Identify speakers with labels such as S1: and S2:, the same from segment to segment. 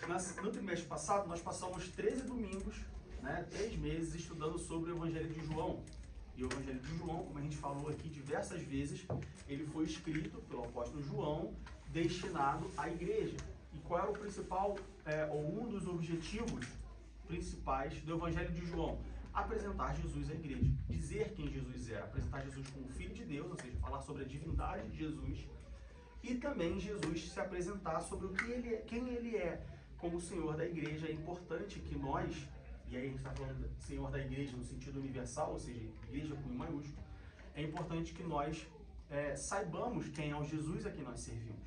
S1: No trimestre passado, nós passamos 13 domingos, 3 meses, estudando sobre o Evangelho de João. E o Evangelho de João, como a gente falou aqui diversas vezes, ele foi escrito pelo apóstolo João, destinado à igreja. E qual era o principal, ou um dos objetivos principais do Evangelho de João? Apresentar Jesus à igreja, dizer quem Jesus era, apresentar Jesus como Filho de Deus, ou seja, falar sobre a divindade de Jesus, e também Jesus se apresentar sobre quem ele é como Senhor da igreja. É importante que nós, e aí a gente está falando de Senhor da igreja no sentido universal, ou seja, igreja com I maiúsculo, é importante que nós saibamos quem é o Jesus a quem nós servimos.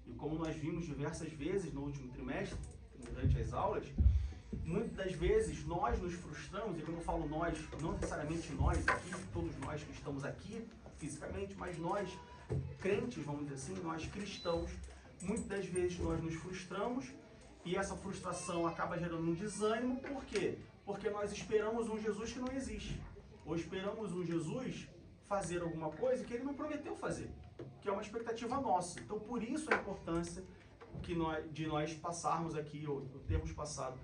S1: E como nós vimos diversas vezes no último trimestre, durante as aulas, muitas das vezes nós nos frustramos, e quando eu falo nós, não necessariamente nós aqui, todos nós que estamos aqui fisicamente, mas nós, crentes, vamos dizer assim, nós cristãos, muitas das vezes nós nos frustramos e essa frustração acaba gerando um desânimo. Por quê? Porque nós esperamos um Jesus que não existe, ou esperamos um Jesus fazer alguma coisa que ele não prometeu fazer, que é uma expectativa nossa. Então, por isso a importância de nós passarmos aqui, ou termos passado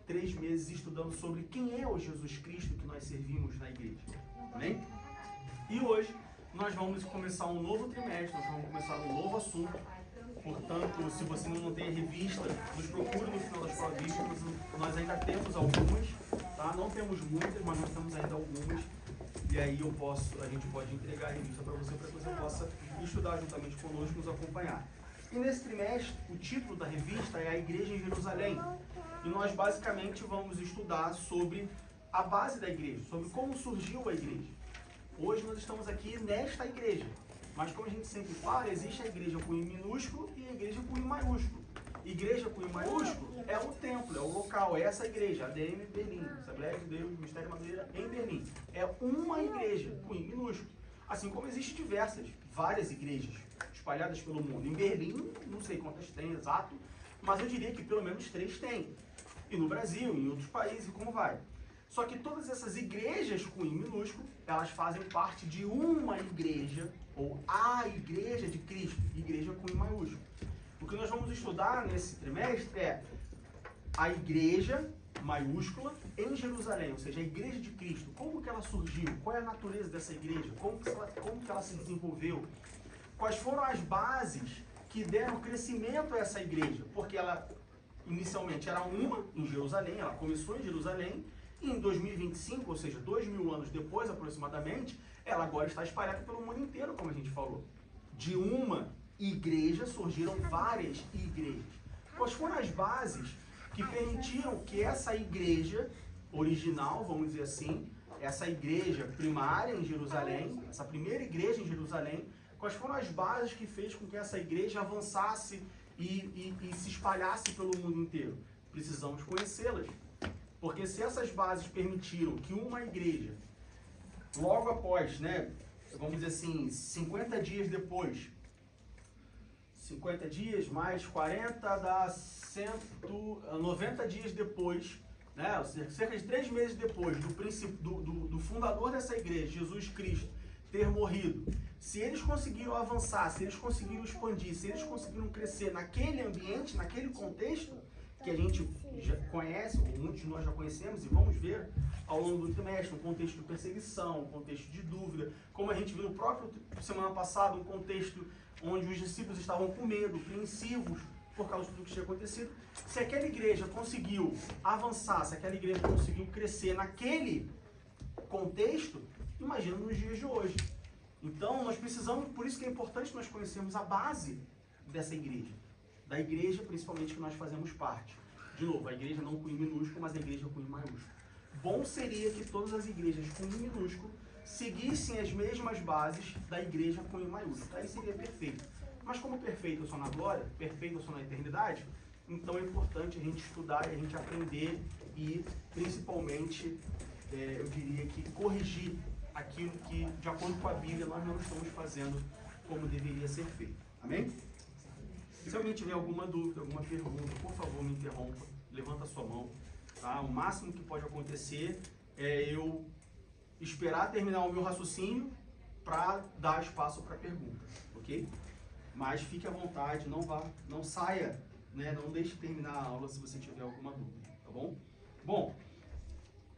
S1: 3 meses estudando sobre quem é o Jesus Cristo que nós servimos na igreja. Amém? E hoje nós vamos começar um novo trimestre, nós vamos começar um novo assunto. Portanto, se você não tem a revista, nos procure no final das provas. Nós ainda temos algumas, tá? Não temos muitas, mas nós temos ainda algumas. E aí a gente pode entregar a revista para que você possa estudar juntamente conosco, nos acompanhar. E nesse trimestre, o título da revista é A Igreja em Jerusalém. E nós basicamente vamos estudar sobre a base da igreja, sobre como surgiu a igreja. Hoje nós estamos aqui nesta igreja, mas como a gente sempre fala, existe a igreja com I minúsculo e a igreja com I maiúsculo. Igreja com I maiúsculo é o templo, é o local, é essa igreja, ADM Berlim, Assembleia de Deus, Ministério Madureira em Berlim. É uma igreja com I minúsculo. Assim como existem várias igrejas espalhadas pelo mundo. Em Berlim, não sei quantas tem exato, mas eu diria que pelo menos 3 tem. E no Brasil, em outros países, e como vai. Só que todas essas igrejas com I minúsculo, elas fazem parte de uma igreja, ou a igreja de Cristo, igreja com I maiúsculo. O que nós vamos estudar nesse trimestre é a igreja maiúscula em Jerusalém, ou seja, a igreja de Cristo. Como que ela surgiu? Qual é a natureza dessa igreja? Como que ela se desenvolveu? Quais foram as bases que deram crescimento a essa igreja? Porque ela inicialmente era uma em Jerusalém, ela começou em Jerusalém, e em 2025, ou seja, 2000 anos depois aproximadamente, ela agora está espalhada pelo mundo inteiro, como a gente falou. De uma igreja surgiram várias igrejas. Quais foram as bases que permitiram que essa igreja original, vamos dizer assim, essa igreja primária em Jerusalém, essa primeira igreja em Jerusalém, quais foram as bases que fez com que essa igreja avançasse e se espalhasse pelo mundo inteiro? Precisamos conhecê-las. Porque se essas bases permitiram que uma igreja, logo após, vamos dizer assim, 50 dias depois, 50 dias mais 40 dá 90 dias depois, cerca de 3 meses depois do fundador dessa igreja, Jesus Cristo, ter morrido, se eles conseguiram avançar, se eles conseguiram expandir, se eles conseguiram crescer naquele ambiente, naquele contexto, que a gente já conhece, ou muitos de nós já conhecemos, e vamos ver ao longo do trimestre, um contexto de perseguição, um contexto de dúvida, como a gente viu no próprio semana passada, um contexto onde os discípulos estavam com medo, apreensivos, por causa de tudo que tinha acontecido. Se aquela igreja conseguiu avançar, se aquela igreja conseguiu crescer naquele contexto, imagina nos dias de hoje. Então, nós precisamos, por isso que é importante nós conhecermos a base dessa igreja. Da igreja, principalmente, que nós fazemos parte. De novo, a igreja não com I minúsculo, mas a igreja com I maiúsculo. Bom seria que todas as igrejas com I minúsculo seguissem as mesmas bases da igreja com I maiúsculo. Aí seria perfeito. Mas como perfeito só na glória, perfeito só na eternidade, então é importante a gente estudar e a gente aprender e, principalmente, eu diria que corrigir aquilo que, de acordo com a Bíblia, nós não estamos fazendo como deveria ser feito. Amém? Se alguém tiver alguma dúvida, alguma pergunta, por favor, me interrompa, levanta a sua mão. Tá? O máximo que pode acontecer é eu esperar terminar o meu raciocínio para dar espaço para pergunta, ok? Mas fique à vontade, não saia né? Não deixe de terminar a aula se você tiver alguma dúvida, tá bom? Bom,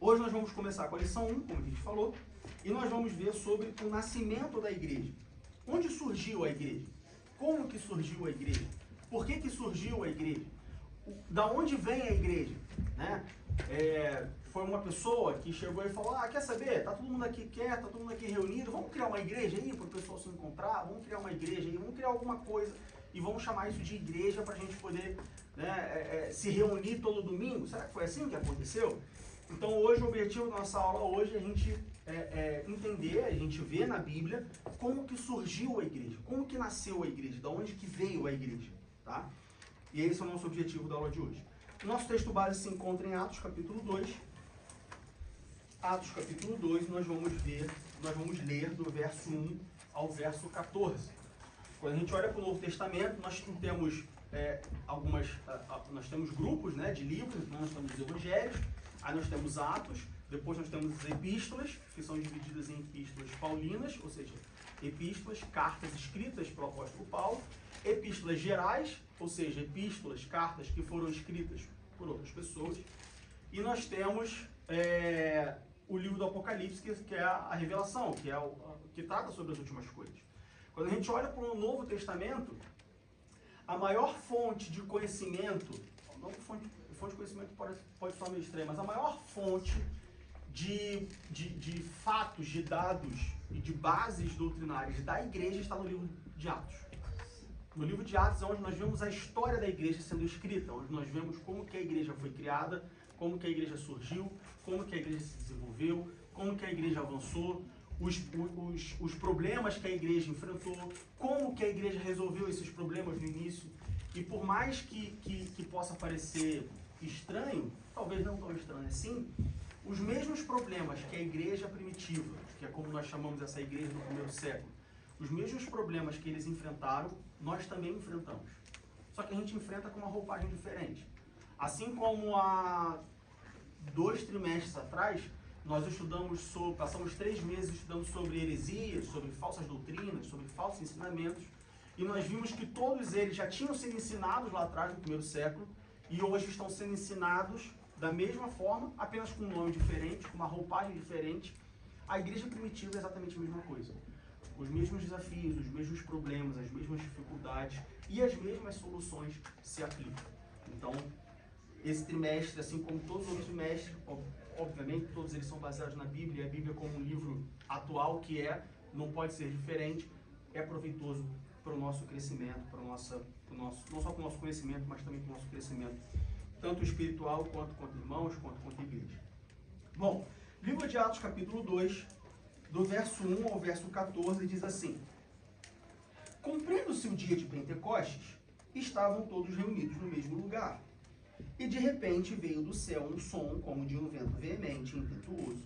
S1: hoje nós vamos começar com a lição 1, como a gente falou, e nós vamos ver sobre o nascimento da igreja. Onde surgiu a igreja? Como que surgiu a igreja? Por que que surgiu a igreja? Da onde vem a igreja? Né? Foi uma pessoa que chegou e falou, quer saber? Tá todo mundo aqui quieto, tá todo mundo aqui reunido, vamos criar uma igreja aí para o pessoal se encontrar, vamos criar uma igreja aí, vamos criar alguma coisa e vamos chamar isso de igreja para a gente poder, né, se reunir todo domingo. Será que foi assim que aconteceu? Então hoje o objetivo da nossa aula hoje é a gente entender, a gente ver na Bíblia como que surgiu a igreja, como que nasceu a igreja, de onde que veio a igreja, tá? E esse é o nosso objetivo da aula de hoje. O nosso texto base se encontra em Atos capítulo 2. Atos capítulo 2, nós vamos ler do verso 1 ao verso 14. Quando a gente olha para o Novo Testamento, nós temos nós temos grupos, né, de livros, nós temos os evangelhos, aí nós temos Atos, depois nós temos as epístolas, que são divididas em epístolas paulinas, ou seja, epístolas, cartas escritas pelo apóstolo Paulo, epístolas gerais, ou seja, epístolas, cartas que foram escritas por outras pessoas, e nós temos o livro do Apocalipse, que é a revelação, que trata sobre as últimas coisas. Quando a gente olha para o Novo Testamento, a maior fonte de conhecimento, não fonte de conhecimento pode soar meio estranho, mas a maior fonte de fatos, de dados e de bases doutrinárias da igreja está no livro de Atos. No livro de Atos é onde nós vemos a história da igreja sendo escrita, onde nós vemos como que a igreja foi criada, como que a igreja surgiu, como que a igreja se desenvolveu, como que a igreja avançou, os problemas que a igreja enfrentou, como que a igreja resolveu esses problemas no início. E por mais que possa parecer estranho, talvez não tão estranho assim, os mesmos problemas que a igreja primitiva, que é como nós chamamos essa igreja do primeiro século, os mesmos problemas que eles enfrentaram, nós também enfrentamos. Só que a gente enfrenta com uma roupagem diferente. Assim como há 2 trimestres atrás, nós passamos 3 meses estudando sobre heresias, sobre falsas doutrinas, sobre falsos ensinamentos, e nós vimos que todos eles já tinham sido ensinados lá atrás, no primeiro século, e hoje estão sendo ensinados da mesma forma, apenas com um nome diferente, com uma roupagem diferente. A igreja primitiva é exatamente a mesma coisa. Os mesmos desafios, os mesmos problemas, as mesmas dificuldades e as mesmas soluções se aplicam. Então, esse trimestre, assim como todos os outros trimestres, obviamente todos eles são baseados na Bíblia, e a Bíblia como um livro atual que não pode ser diferente, é proveitoso para o nosso crescimento, não só para o nosso conhecimento, mas também para o nosso crescimento, tanto espiritual, quanto irmãos, quanto igreja. Bom, livro de Atos capítulo 2, do verso 1 ao verso 14, diz assim: Cumprindo-se o dia de Pentecostes, estavam todos reunidos no mesmo lugar. E de repente veio do céu um som como de um vento veemente e impetuoso,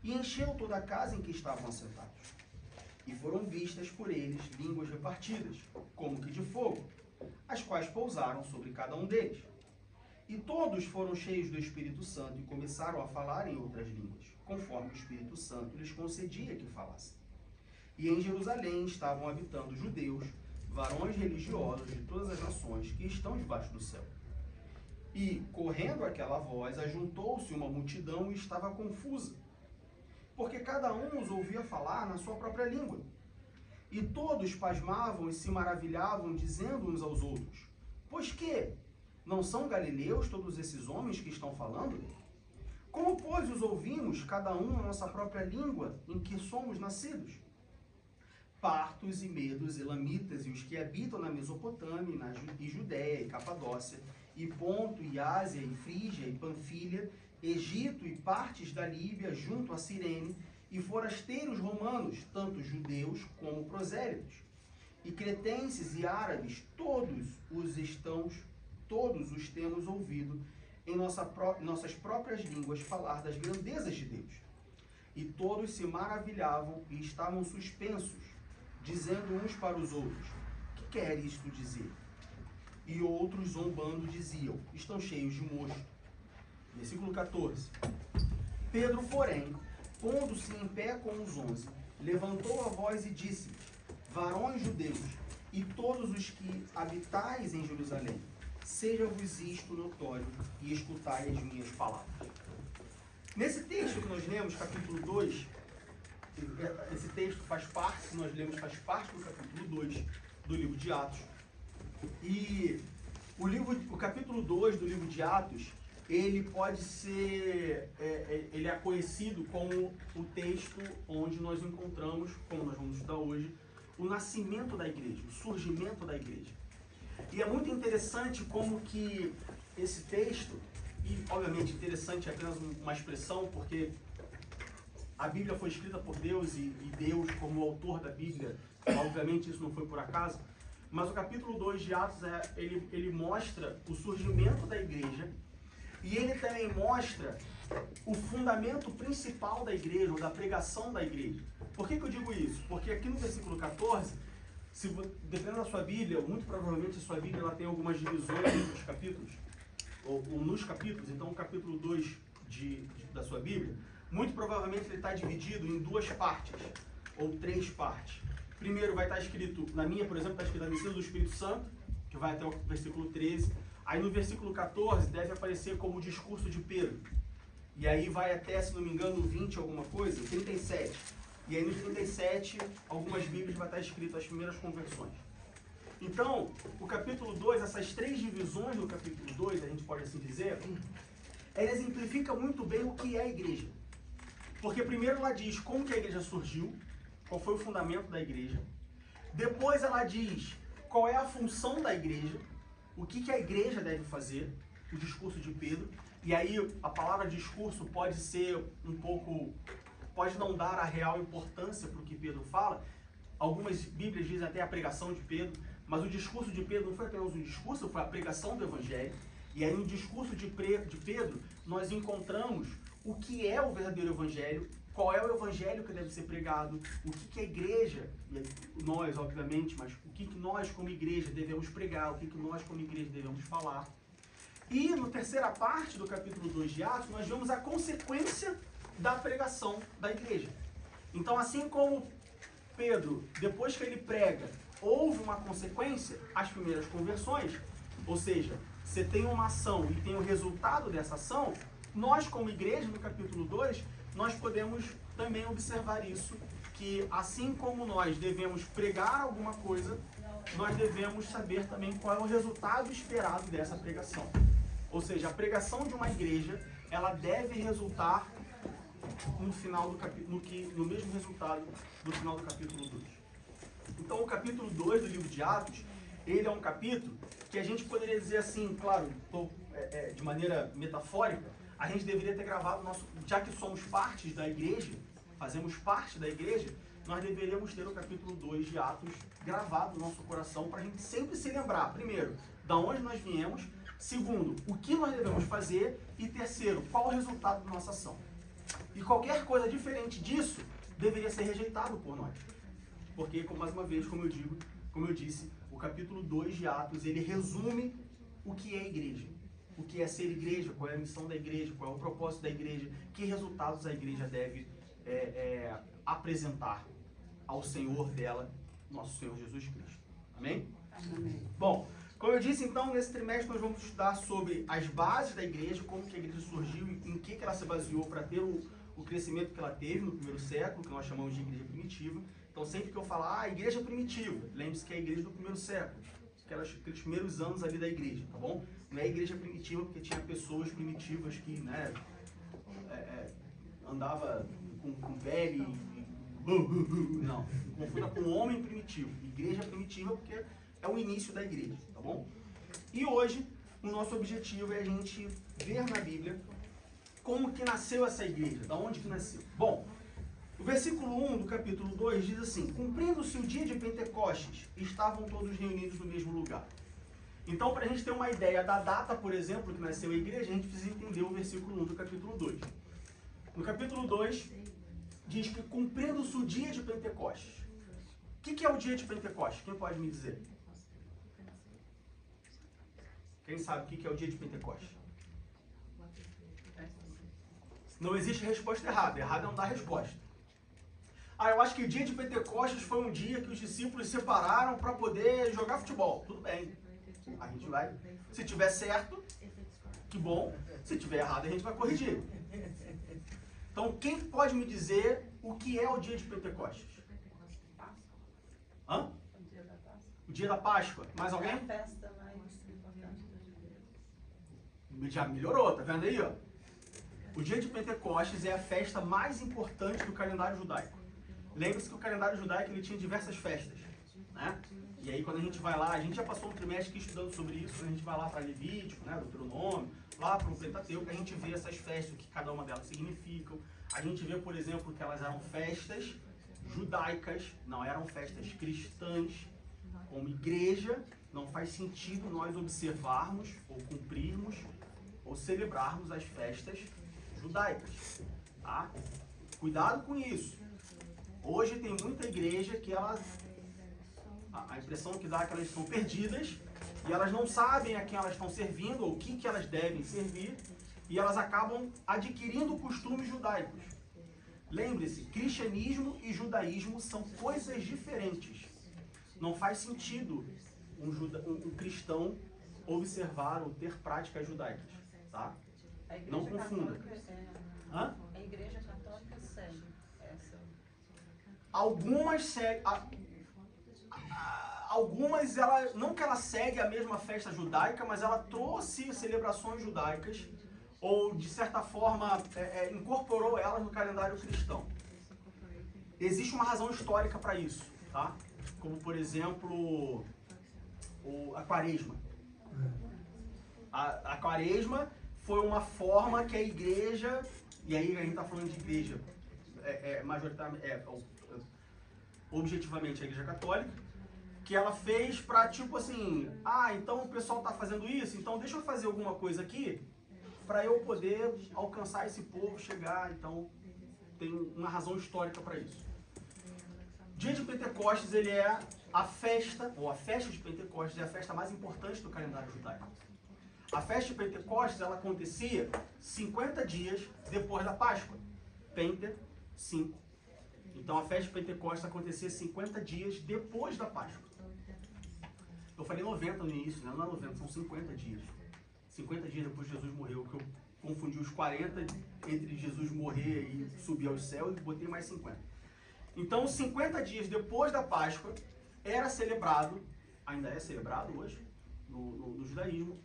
S1: e encheu toda a casa em que estavam assentados. E foram vistas por eles línguas repartidas, como que de fogo, as quais pousaram sobre cada um deles. E todos foram cheios do Espírito Santo e começaram a falar em outras línguas, conforme o Espírito Santo lhes concedia que falassem. E em Jerusalém estavam habitando judeus, varões religiosos de todas as nações que estão debaixo do céu. E, correndo aquela voz, ajuntou-se uma multidão e estava confusa, porque cada um os ouvia falar na sua própria língua. E todos pasmavam e se maravilhavam, dizendo uns aos outros: Pois que? Não são galileus todos esses homens que estão falando? Como, pois, os ouvimos, cada um na nossa própria língua, em que somos nascidos? Partos e medos, elamitas e os que habitam na Mesopotâmia, e Judéia e Capadócia, e Ponto, e Ásia, e Frígia, e Panfilha, Egito e partes da Líbia, junto a Cirene, e forasteiros romanos, tanto judeus como prosélitos, e cretenses e árabes, todos os temos ouvido em nossas próprias línguas falar das grandezas de Deus. E todos se maravilhavam e estavam suspensos, dizendo uns para os outros: Que quer isto dizer? E outros, zombando, diziam: Estão cheios de mosto. Versículo 14. Pedro, porém, pondo-se em pé com os 11, levantou a voz e disse: Varões judeus, e todos os que habitais em Jerusalém, seja-vos isto notório e escutai as minhas palavras. Nesse texto que nós lemos, capítulo 2, esse texto faz parte, que nós lemos, faz parte do capítulo 2 do livro de Atos. E o capítulo 2 do livro de Atos, ele pode ser, ele é conhecido como o texto onde nós encontramos, como nós vamos estudar hoje, o nascimento da igreja, o surgimento da igreja. E é muito interessante como que esse texto, e obviamente interessante é apenas uma expressão, porque a Bíblia foi escrita por Deus e Deus como autor da Bíblia, obviamente isso não foi por acaso, mas o capítulo 2 de Atos, ele mostra o surgimento da igreja e ele também mostra o fundamento principal da igreja, ou da pregação da igreja. Por que eu digo isso? Porque aqui no versículo 14, dependendo da sua Bíblia, muito provavelmente a sua Bíblia ela tem algumas divisões nos capítulos, ou nos capítulos. Então o capítulo 2 da sua Bíblia, muito provavelmente ele está dividido em 2 partes, ou 3 partes. Primeiro vai estar escrito, na minha, por exemplo, está escrito a descida do Espírito Santo, que vai até o versículo 13. Aí no versículo 14 deve aparecer como o discurso de Pedro. E aí vai até, se não me engano, 20 alguma coisa, 37. E aí no 37, algumas Bíblias vai estar escrito as primeiras conversões. Então, o capítulo 2, essas 3 divisões do capítulo 2, a gente pode assim dizer, ela exemplifica muito bem o que é a igreja. Porque primeiro ela diz como que a igreja surgiu, qual foi o fundamento da igreja. Depois ela diz qual é a função da igreja, o que a igreja deve fazer, o discurso de Pedro. E aí a palavra discurso pode ser um pouco, pode não dar a real importância para o que Pedro fala. Algumas Bíblias dizem até a pregação de Pedro, mas o discurso de Pedro não foi apenas um discurso, foi a pregação do Evangelho. E aí no discurso de Pedro nós encontramos o que é o verdadeiro Evangelho, qual é o Evangelho que deve ser pregado, o que a igreja, nós obviamente, mas o que nós como igreja devemos pregar, o que nós como igreja devemos falar. E na terceira parte do capítulo 2 de Atos, nós vemos a consequência da pregação da igreja. Então, assim como Pedro, depois que ele prega, houve uma consequência, as primeiras conversões, ou seja, você tem uma ação e tem o resultado dessa ação, nós como igreja, no capítulo 2, nós podemos também observar isso, que assim como nós devemos pregar alguma coisa, nós devemos saber também qual é o resultado esperado dessa pregação. Ou seja, a pregação de uma igreja, ela deve resultar no final do capítulo, no mesmo resultado do final do capítulo 2. Então o capítulo 2 do livro de Atos, ele é um capítulo que a gente poderia dizer assim, claro, de maneira metafórica, a gente deveria ter gravado já que somos parte da igreja, fazemos parte da igreja, nós deveríamos ter o capítulo 2 de Atos gravado no nosso coração para a gente sempre se lembrar, primeiro, da onde nós viemos, segundo, o que nós devemos fazer e terceiro, qual o resultado da nossa ação. E qualquer coisa diferente disso deveria ser rejeitado por nós. Porque, mais uma vez, como eu disse, o capítulo 2 de Atos, ele resume o que é a igreja. O que é ser igreja, qual é a missão da igreja, qual é o propósito da igreja, que resultados a igreja deve apresentar ao Senhor dela, nosso Senhor Jesus Cristo. Amém? Amém. Bom, como eu disse, então, nesse trimestre nós vamos estudar sobre as bases da igreja, como que a igreja surgiu e em que ela se baseou para ter o crescimento que ela teve no primeiro século, que nós chamamos de igreja primitiva. Então, sempre que eu falar, igreja primitiva, lembre-se que é a igreja do primeiro século, aqueles primeiros anos ali da igreja, tá bom? Não é igreja primitiva porque tinha pessoas primitivas que, né, andava com pele e não, confunda com homem primitivo. Igreja primitiva porque é o início da igreja, tá bom? E hoje, o nosso objetivo é a gente ver na Bíblia como que nasceu essa igreja, da onde que nasceu. Bom, o versículo 1 do capítulo 2 diz assim: cumprindo-se o dia de Pentecostes, estavam todos reunidos no mesmo lugar. Então, para a gente ter uma ideia da data, por exemplo, que nasceu a igreja, a gente precisa entender o versículo 1 do capítulo 2. No capítulo 2, diz que cumprindo-se o dia de Pentecostes. O que é o dia de Pentecostes? Quem pode me dizer? Quem sabe o que é o dia de Pentecostes? Não existe resposta errada. Errado é não dar resposta. Eu acho que o dia de Pentecostes foi um dia que os discípulos separaram para poder jogar futebol. Tudo bem. A gente vai, se tiver certo, que bom. Se tiver errado, a gente vai corrigir. Então, quem pode me dizer o que é o dia de Pentecostes? Hã? O dia da Páscoa. Mais alguém?
S2: É a festa mais importante dos judeus.
S1: Já melhorou, tá vendo aí, ó? O dia de Pentecostes é a festa mais importante do calendário judaico. Lembre-se que o calendário judaico ele tinha diversas festas, né? E aí quando a gente vai lá, a gente já passou um trimestre aqui estudando sobre isso, quando a gente vai lá para Levítico, né, Deuteronômio, lá para o Pentateuco, a gente vê essas festas, o que cada uma delas significam. A gente vê, por exemplo, que elas eram festas judaicas, não eram festas cristãs. Como igreja, não faz sentido nós observarmos, ou cumprirmos, ou celebrarmos as festas judaicas, tá? Cuidado com isso. Hoje tem muita igreja que elas, a impressão que dá é que elas estão perdidas, e elas não sabem a quem elas estão servindo, ou o que elas devem servir, e elas acabam adquirindo costumes judaicos. Lembre-se, cristianismo e judaísmo são coisas diferentes. Não faz sentido um cristão observar ou ter práticas judaicas, tá? Não confunda.
S2: A Igreja Católica segue essa.
S1: Algumas seguem. Algumas, ela, não que ela segue a mesma festa judaica, mas ela trouxe celebrações judaicas, ou de certa forma incorporou elas no calendário cristão. Existe uma razão histórica para isso, tá? Como, por exemplo, a Quaresma. A Quaresma foi uma forma que a igreja, e aí a gente está falando de igreja objetivamente a Igreja Católica, que ela fez para tipo assim, então o pessoal está fazendo isso, então deixa eu fazer alguma coisa aqui para eu poder alcançar esse povo, chegar, então tem uma razão histórica para isso. Dia de Pentecostes, ele é a festa, ou a festa de Pentecostes é a festa mais importante do calendário judaico. A festa de Pentecostes, ela acontecia 50 dias depois da Páscoa. Pente 5. Então a festa de Pentecostes acontecia 50 dias depois da Páscoa. Eu falei 90 no início, né? Não é 90, são 50 dias. 50 dias depois de Jesus morreu, que eu confundi os 40 entre Jesus morrer e subir aos céus e botei mais 50. Então, 50 dias depois da Páscoa, era celebrado, ainda é celebrado hoje, no judaísmo,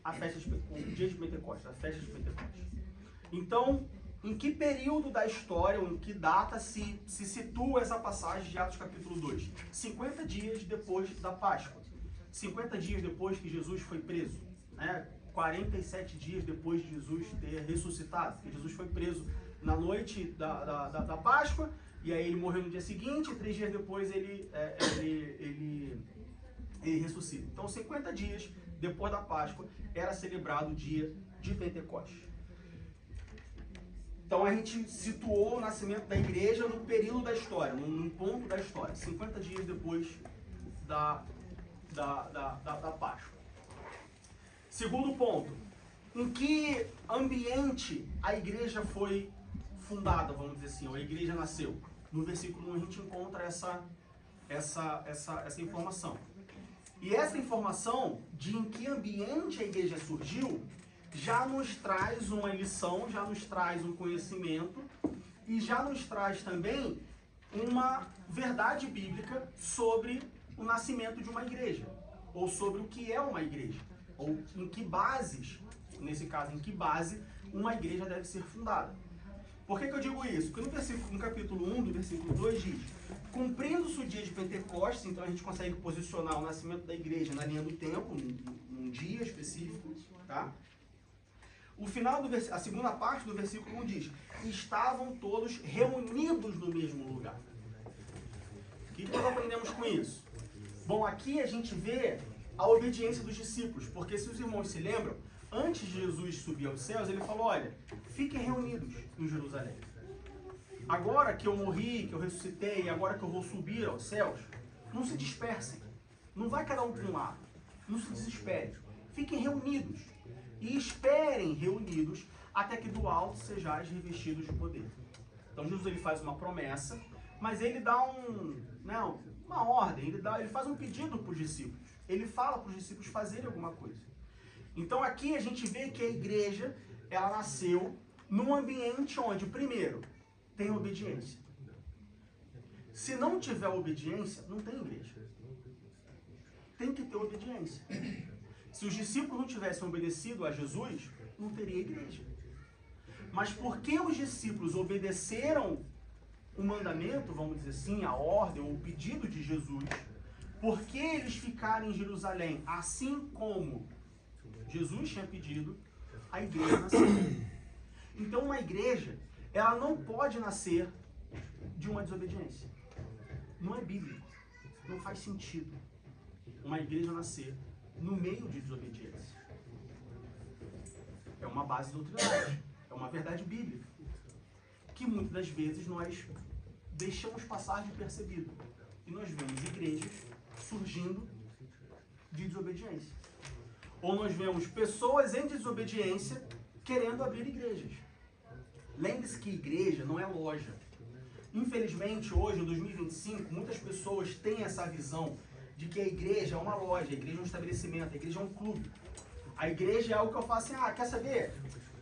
S1: o dia de Pentecostes, a festa de Pentecostes. Então, em que período da história, ou em que data se situa essa passagem de Atos capítulo 2? 50 dias depois da Páscoa. 50 dias depois que Jesus foi preso, né? 47 dias depois de Jesus ter ressuscitado, porque Jesus foi preso na noite da Páscoa, e aí ele morreu no dia seguinte, e 3 dias depois ele ressuscita. Então 50 dias depois da Páscoa era celebrado o dia de Pentecostes. Então a gente situou o nascimento da igreja no período da história, num ponto da história, 50 dias depois da Páscoa. Segundo ponto, em que ambiente a igreja foi fundada, vamos dizer assim, ou a igreja nasceu? No versículo 1 a gente encontra essa informação. E essa informação de em que ambiente a igreja surgiu, já nos traz uma lição, já nos traz um conhecimento e já nos traz também uma verdade bíblica sobre o nascimento de uma igreja, ou sobre o que é uma igreja, ou em que bases, nesse caso, em que base uma igreja deve ser fundada. Por que eu digo isso? Porque no capítulo 1 do versículo 2 diz: cumprindo-se o dia de Pentecostes, então a gente consegue posicionar o nascimento da igreja na linha do tempo, num dia específico, tá? O final a segunda parte do versículo 1 diz: estavam todos reunidos no mesmo lugar. O que nós aprendemos com isso? Bom, aqui a gente vê a obediência dos discípulos, porque se os irmãos se lembram, antes de Jesus subir aos céus, ele falou: olha, fiquem reunidos em Jerusalém. Agora que eu morri, que eu ressuscitei, agora que eu vou subir aos céus, não se dispersem. Não vai cada um para um lado. Não se desesperem. Fiquem reunidos. E esperem reunidos até que do alto sejais revestidos de poder. Então Jesus ele faz uma promessa, mas ele dá uma ordem, ele faz um pedido para os discípulos. ele fala para os discípulos fazerem alguma coisa. Então aqui a gente vê que a igreja, ela nasceu num ambiente onde, primeiro, tem obediência. Se não tiver obediência, não tem igreja. Tem que ter obediência. Se os discípulos não tivessem obedecido a Jesus, não teria igreja. Mas porque os discípulos obedeceram o mandamento, vamos dizer assim, a ordem ou o pedido de Jesus, porque eles ficaram em Jerusalém, assim como Jesus tinha pedido, a igreja nasceu. Então uma igreja, ela não pode nascer de uma desobediência. Não é bíblico. Não faz sentido uma igreja nascer no meio de desobediência. É uma base doutrinária. É uma verdade bíblica. Que muitas das vezes nós deixamos passar de percebido. E nós vemos igrejas surgindo de desobediência. Ou nós vemos pessoas em desobediência querendo abrir igrejas. Lembre-se que igreja não é loja. Infelizmente, hoje, em 2025, muitas pessoas têm essa visão de que a igreja é uma loja, a igreja é um estabelecimento, a igreja é um clube. A igreja é algo que eu faço assim, quer saber?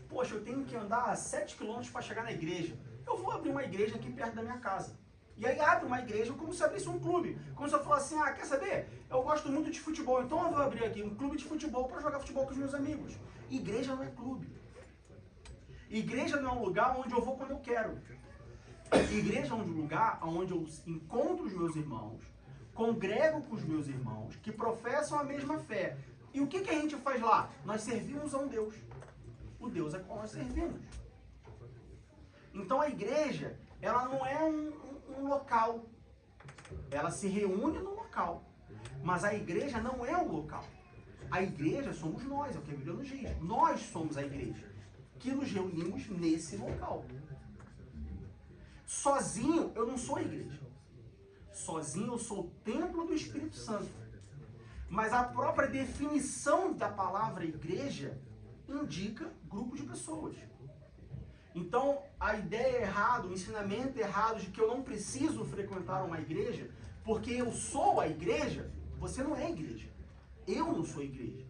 S1: Poxa, eu tenho que andar 7 km para chegar na igreja. Eu vou abrir uma igreja aqui perto da minha casa. E aí abre uma igreja como se abrisse um clube. Como se eu falasse assim, quer saber? Eu gosto muito de futebol, então eu vou abrir aqui um clube de futebol para jogar futebol com os meus amigos. Igreja não é clube. Igreja não é um lugar onde eu vou quando eu quero. Igreja é um lugar onde eu encontro os meus irmãos, congrego com os meus irmãos, que professam a mesma fé. E o que a gente faz lá? Nós servimos a um Deus. O Deus a qual nós servimos. Então a igreja, ela não é um local. Ela se reúne no local. Mas a igreja não é um local. A igreja somos nós, é o que a Bíblia nos diz. Nós somos a igreja, que nos reunimos nesse local. Sozinho, eu não sou a igreja. Sozinho, eu sou o templo do Espírito Santo. Mas a própria definição da palavra igreja indica grupo de pessoas. Então, a ideia errada, o ensinamento errado de que eu não preciso frequentar uma igreja, porque eu sou a igreja, você não é igreja. Eu não sou igreja.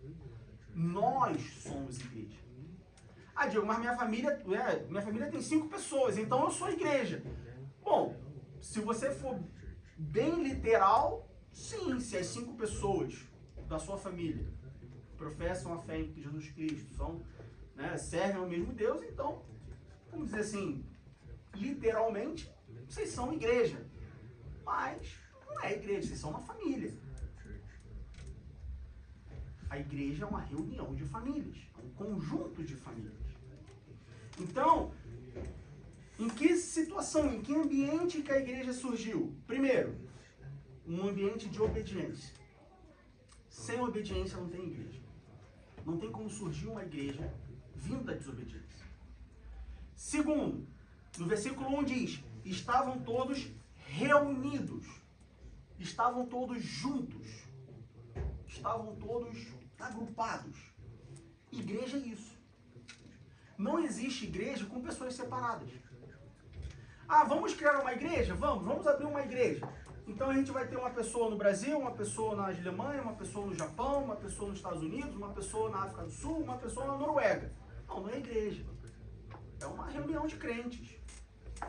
S1: Nós somos igreja. Diego, mas minha família tem 5 pessoas, então eu sou a igreja. Bom, se você for bem literal, sim, se as 5 pessoas da sua família professam a fé em Jesus Cristo, servem ao mesmo Deus, então, vamos dizer assim, literalmente, vocês são igreja. Mas não é igreja, vocês são uma família. A igreja é uma reunião de famílias, é um conjunto de famílias. Então, em que situação, em que ambiente que a igreja surgiu? Primeiro, um ambiente de obediência. Sem obediência não tem igreja. Não tem como surgir uma igreja vindo da desobediência. Segundo, no versículo 1 diz, estavam todos reunidos. Estavam todos juntos. Estavam todos agrupados. Igreja é isso. Não existe igreja com pessoas separadas. Vamos criar uma igreja? Vamos abrir uma igreja. Então a gente vai ter uma pessoa no Brasil, uma pessoa na Alemanha, uma pessoa no Japão, uma pessoa nos Estados Unidos, uma pessoa na África do Sul, uma pessoa na Noruega. Não é igreja. É uma reunião de crentes,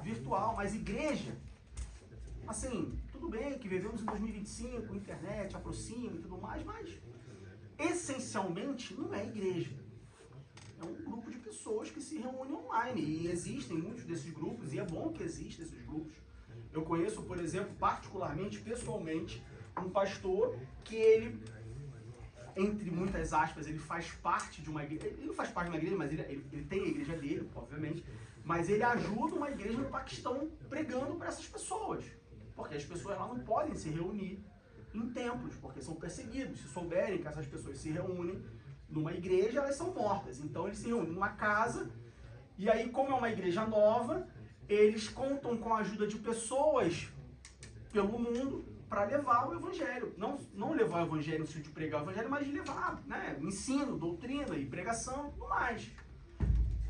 S1: virtual, mas igreja, assim, tudo bem que vivemos em 2025, internet aproxima e tudo mais, mas essencialmente não é igreja. É um grupo de pessoas que se reúnem online. E existem muitos desses grupos, e é bom que existam esses grupos. Eu conheço, por exemplo, particularmente, pessoalmente, um pastor que ele, entre muitas aspas, ele faz parte de uma igreja. Ele não faz parte de uma igreja, mas ele tem a igreja dele, obviamente. Mas ele ajuda uma igreja no Paquistão pregando para essas pessoas. Porque as pessoas lá não podem se reunir em templos, porque são perseguidos. Se souberem que essas pessoas se reúnem numa igreja, elas são mortas. Então eles se reúnem numa casa, e aí, como é uma igreja nova, eles contam com a ajuda de pessoas pelo mundo para levar o evangelho. Não levar o evangelho no sentido de pregar o evangelho, mas de levar ensino, doutrina e pregação e tudo mais.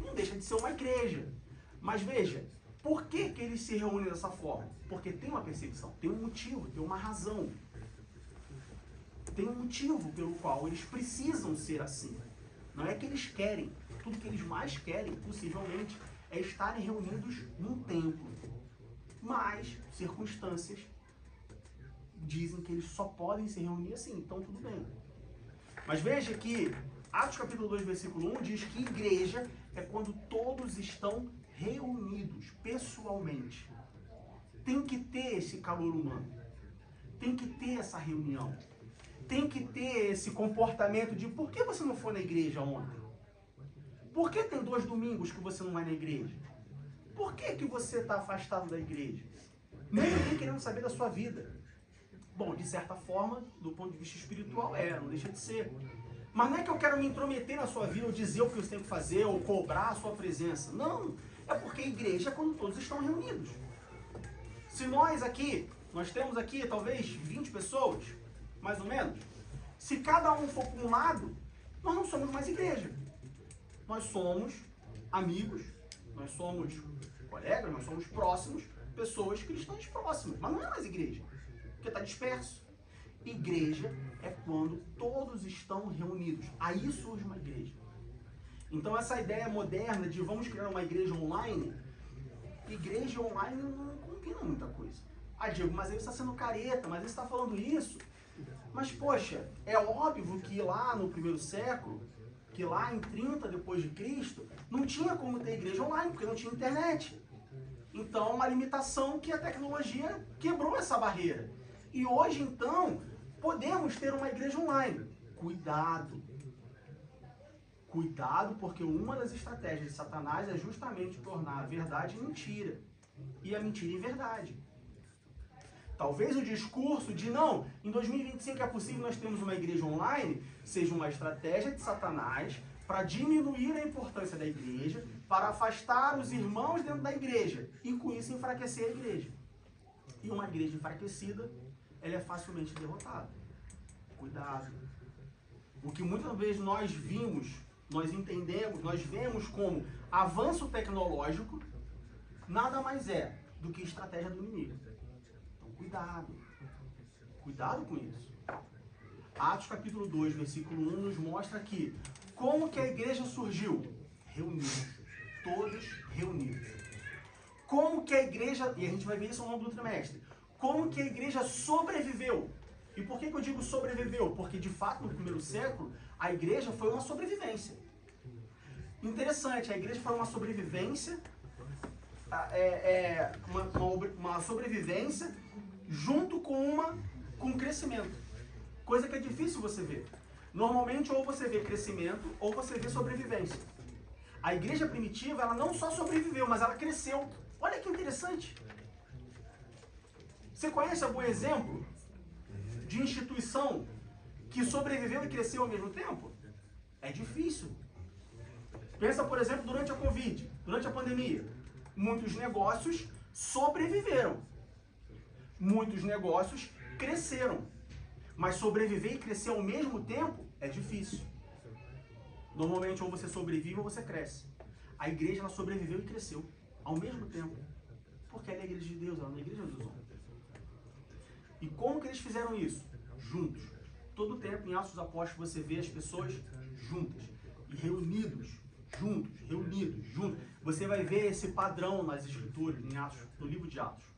S1: Não deixa de ser uma igreja. Mas veja, por que eles se reúnem dessa forma? Porque tem uma perseguição, tem um motivo, tem uma razão. tem um motivo pelo qual eles precisam ser assim. Não é que eles querem. Tudo que eles mais querem, possivelmente, é estarem reunidos num templo. Mas circunstâncias dizem que eles só podem se reunir assim, então tudo bem. Mas veja que Atos capítulo 2, versículo 1 diz que igreja é quando todos estão reunidos pessoalmente. Tem que ter esse calor humano. Tem que ter essa reunião. Tem que ter esse comportamento de por que você não foi na igreja ontem? Por que tem 2 domingos que você não vai na igreja? Por que você está afastado da igreja? Nem ninguém querendo saber da sua vida. Bom, de certa forma, do ponto de vista espiritual, não deixa de ser. Mas não é que eu quero me intrometer na sua vida, ou dizer o que você tem que fazer, ou cobrar a sua presença. Não, é porque a igreja é quando todos estão reunidos. Se nós temos aqui talvez 20 pessoas, mais ou menos, se cada um for para um lado, nós não somos mais igreja. Nós somos amigos, nós somos colegas, nós somos próximos, pessoas cristãs próximas, mas não é mais igreja, porque está disperso. Igreja é quando todos estão reunidos. Aí surge uma igreja. Então essa ideia moderna de vamos criar uma igreja online não combina muita coisa. Diego, mas ele está sendo careta, mas ele está falando isso. Mas poxa, é óbvio que lá no primeiro século, que lá em 30 depois de Cristo, não tinha como ter igreja online, porque não tinha internet. Então, uma limitação que a tecnologia quebrou essa barreira. E hoje, então, podemos ter uma igreja online. Cuidado. Cuidado, porque uma das estratégias de Satanás é justamente tornar a verdade mentira. E a mentira em verdade. Talvez o discurso de não, em 2025 é possível nós termos uma igreja online, seja uma estratégia de Satanás para diminuir a importância da igreja, para afastar os irmãos dentro da igreja e com isso enfraquecer a igreja. E uma igreja enfraquecida, ela é facilmente derrotada. Cuidado. O que muitas vezes nós entendemos, nós vemos como avanço tecnológico, nada mais é do que estratégia do inimigo. Então, cuidado. Cuidado com isso. Atos capítulo 2, versículo 1 nos mostra aqui como que a igreja surgiu. Reunidos. Todos reunidos. Como que a igreja, e a gente vai ver isso ao longo do trimestre, como que a igreja sobreviveu. E por que eu digo sobreviveu? Porque, de fato, no primeiro século, a igreja foi uma sobrevivência. Interessante, a igreja foi uma sobrevivência, uma sobrevivência junto com crescimento. Coisa que é difícil você ver. Normalmente, ou você vê crescimento, ou você vê sobrevivência. A igreja primitiva, ela não só sobreviveu, mas ela cresceu. Olha que interessante. Você conhece algum exemplo de instituição que sobreviveu e cresceu ao mesmo tempo? É difícil. Pensa, por exemplo, durante a Covid, durante a pandemia. Muitos negócios sobreviveram. Muitos negócios cresceram. Mas sobreviver e crescer ao mesmo tempo é difícil. Normalmente, ou você sobrevive ou você cresce. A igreja, ela sobreviveu e cresceu ao mesmo tempo. Porque ela é a igreja de Deus, ela não é a igreja dos homens. E como que eles fizeram isso? Juntos. Todo tempo em Atos dos Apóstolos você vê as pessoas juntas. E reunidos. Juntos. Você vai ver esse padrão nas escrituras, em Atos, no livro de Atos.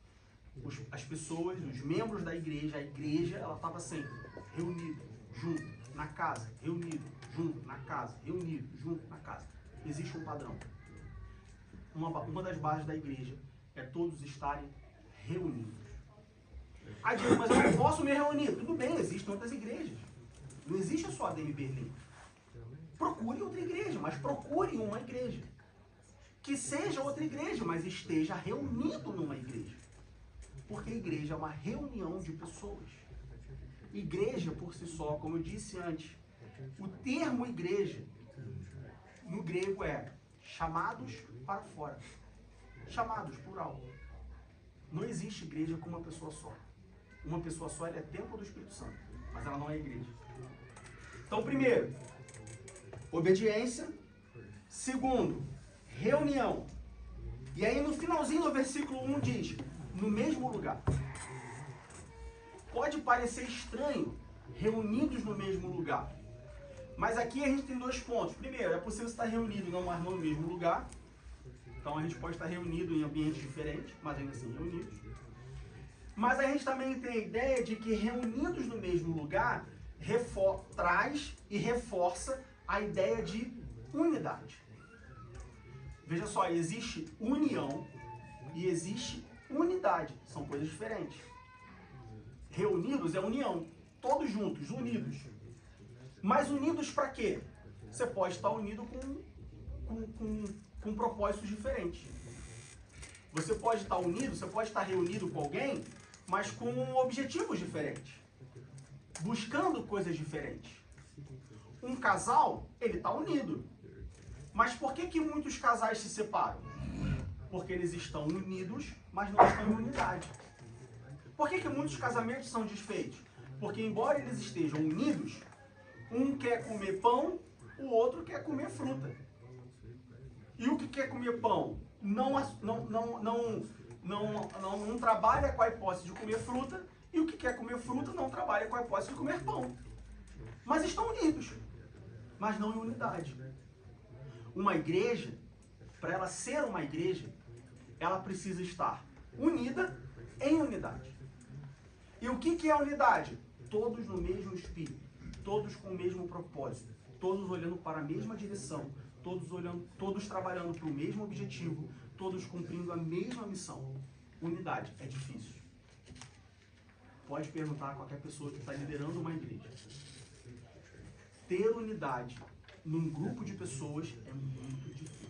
S1: As pessoas, os membros da igreja, a igreja, ela estava sempre reunida, junto, na casa, reunido, junto, na casa, reunido, junto, na casa. Existe um padrão. Uma das bases da igreja é todos estarem reunidos. Diego, mas eu não posso me reunir. Tudo bem, existem outras igrejas. Não existe só a DM Berlim. Procure outra igreja, mas procure uma igreja. Que seja outra igreja, mas esteja reunido numa igreja. Porque a igreja é uma reunião de pessoas. Igreja, por si só, como eu disse antes, o termo igreja, no grego é chamados para fora. Chamados, plural. Não existe igreja com uma pessoa só. Uma pessoa só, ela é templo do Espírito Santo, mas ela não é igreja. Então, primeiro, obediência. Segundo, reunião. E aí no finalzinho do versículo 1 diz, no mesmo lugar. Pode parecer estranho reunidos no mesmo lugar. Mas aqui a gente tem dois pontos. Primeiro, é possível estar reunido mas não no mesmo lugar. Então a gente pode estar reunido em ambientes diferentes, mas ainda assim reunidos. Mas a gente também tem a ideia de que reunidos no mesmo lugar traz e reforça a ideia de unidade. Veja só, existe união e existe unidade. São coisas diferentes. Reunidos é união. Todos juntos, unidos. Mas unidos para quê? Você pode estar unido com propósitos diferentes. Você pode estar unido, você pode estar reunido com alguém, mas com objetivos diferentes. Buscando coisas diferentes. Um casal, ele está unido. Mas por que muitos casais se separam? Porque eles estão unidos, mas não estão em unidade. Por que muitos casamentos são desfeitos? Porque embora eles estejam unidos, um quer comer pão, o outro quer comer fruta. E o que quer comer pão não trabalha com a hipótese de comer fruta, e o que quer comer fruta não trabalha com a hipótese de comer pão. Mas estão unidos, mas não em unidade. Uma igreja, para ela ser uma igreja, ela precisa estar unida em unidade. E o que é unidade? Todos no mesmo espírito, todos com o mesmo propósito, todos olhando para a mesma direção, todos trabalhando para o mesmo objetivo, todos cumprindo a mesma missão. Unidade é difícil. Pode perguntar a qualquer pessoa que está liderando uma igreja. Ter unidade num grupo de pessoas é muito difícil.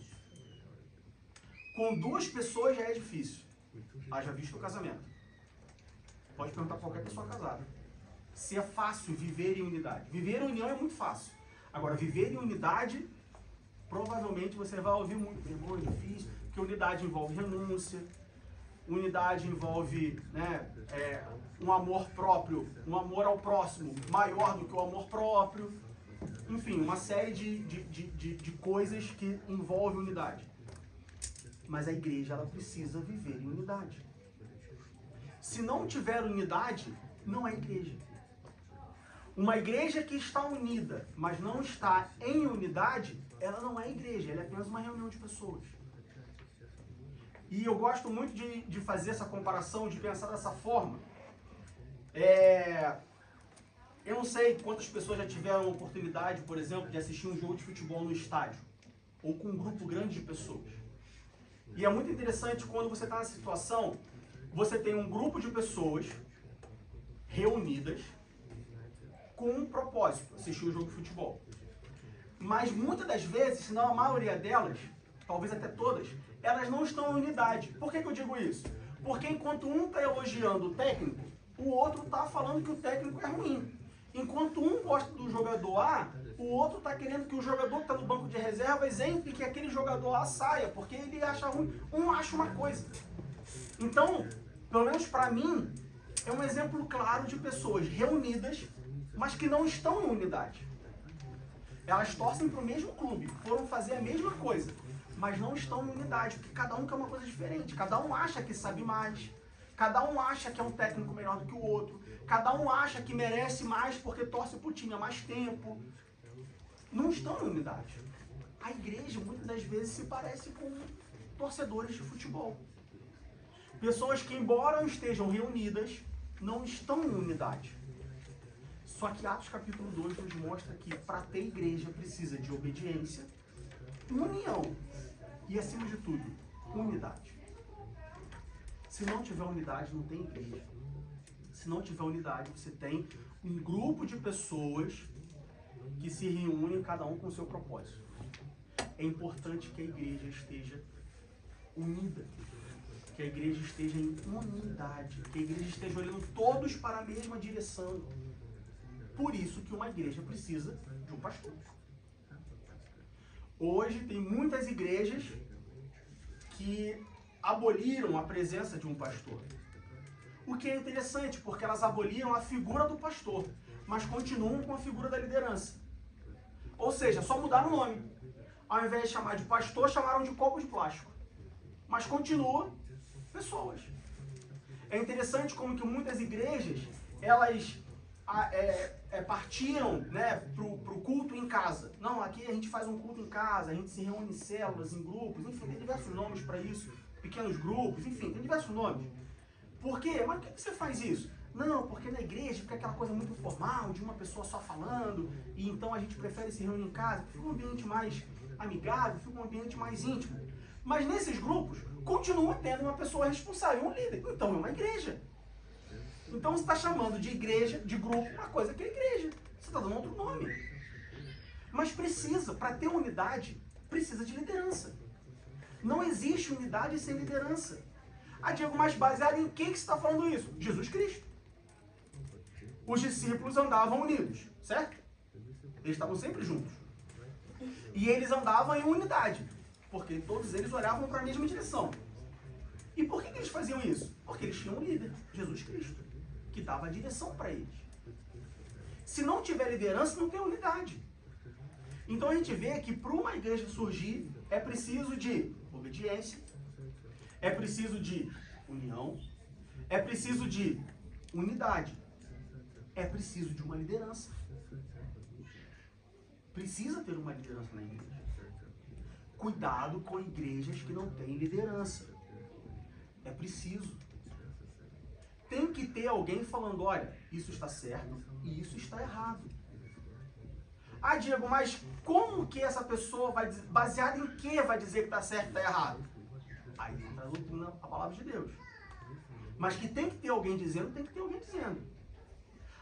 S1: Com duas pessoas já é difícil. Haja visto o casamento. Pode perguntar a qualquer pessoa casada. Se é fácil viver em unidade. Viver em união é muito fácil. Agora, viver em unidade, provavelmente você vai ouvir muito. É difícil, porque unidade envolve renúncia. Unidade envolve um amor próprio, um amor ao próximo maior do que o amor próprio. Enfim, uma série de coisas que envolvem unidade. Mas a igreja, ela precisa viver em unidade. Se não tiver unidade, não é igreja. Uma igreja que está unida, mas não está em unidade, ela não é igreja, ela é apenas uma reunião de pessoas. E eu gosto muito de fazer essa comparação, de pensar dessa forma. Eu não sei quantas pessoas já tiveram a oportunidade, por exemplo, de assistir um jogo de futebol no estádio, ou com um grupo grande de pessoas. E é muito interessante quando você está nessa situação, você tem um grupo de pessoas reunidas com um propósito, assistir o jogo de futebol. Mas muitas das vezes, se não a maioria delas, talvez até todas, elas não estão em unidade. Por que eu digo isso? Porque enquanto um está elogiando o técnico, o outro está falando que o técnico é ruim. Enquanto um gosta do jogador A, o outro está querendo que o jogador que está no banco de reservas entre que aquele jogador A saia, porque ele acha ruim. Um acha uma coisa. Então, pelo menos para mim, é um exemplo claro de pessoas reunidas, mas que não estão em unidade. Elas torcem para o mesmo clube, foram fazer a mesma coisa, mas não estão em unidade, porque cada um quer uma coisa diferente, cada um acha que sabe mais, cada um acha que é um técnico melhor do que o outro, cada um acha que merece mais porque torce para o time há mais tempo. Não estão em unidade. A igreja muitas das vezes se parece com torcedores de futebol. Pessoas que, embora estejam reunidas, não estão em unidade. Só que Atos capítulo 2 nos mostra que para ter igreja precisa de obediência, união e, acima de tudo, unidade. Se não tiver unidade, não tem igreja. Se não tiver unidade, você tem um grupo de pessoas que se reúnem, cada um com o seu propósito. É importante que a igreja esteja unida, que a igreja esteja em unidade, que a igreja esteja olhando todos para a mesma direção. Por isso que uma igreja precisa de um pastor. Hoje tem muitas igrejas que aboliram a presença de um pastor. O que é interessante, porque elas aboliram a figura do pastor, mas continuam com a figura da liderança. Ou seja, só mudaram o nome. Ao invés de chamar de pastor, chamaram de copo de plástico. Mas continua pessoas. É interessante como que muitas igrejas, partiram, né, pro culto em casa. Não, aqui a gente faz um culto em casa, a gente se reúne em células, em grupos, enfim, tem diversos nomes para isso. Pequenos grupos, enfim, tem diversos nomes. Por quê? Mas por que você faz isso? Não, porque na igreja fica aquela coisa muito formal, de uma pessoa só falando, e então a gente prefere se reunir em casa, fica um ambiente mais amigável, fica um ambiente mais íntimo. Mas nesses grupos, continua tendo uma pessoa responsável, um líder. Então é uma igreja. Então você está chamando de igreja, de grupo, uma coisa que é igreja. Você está dando outro nome. Mas precisa, para ter unidade, precisa de liderança. Não existe unidade sem liderança. Diego, mas baseado em quem que você está falando isso? Jesus Cristo. Os discípulos andavam unidos, certo? Eles estavam sempre juntos. E eles andavam em unidade, porque todos eles olhavam para a mesma direção. E por que eles faziam isso? Porque eles tinham um líder, Jesus Cristo, que dava a direção para eles. Se não tiver liderança, não tem unidade. Então a gente vê que para uma igreja surgir, é preciso de obediência, é preciso de união, é preciso de unidade, é preciso de uma liderança. Precisa ter uma liderança na igreja. Cuidado com igrejas que não têm liderança. É preciso. Tem que ter alguém falando, olha, isso está certo e isso está errado. Diego, mas como que essa pessoa vai dizer, baseado em que vai dizer que está certo e está errado? Aí entra a doutrina, a palavra de Deus. Mas que tem que ter alguém dizendo, tem que ter alguém dizendo.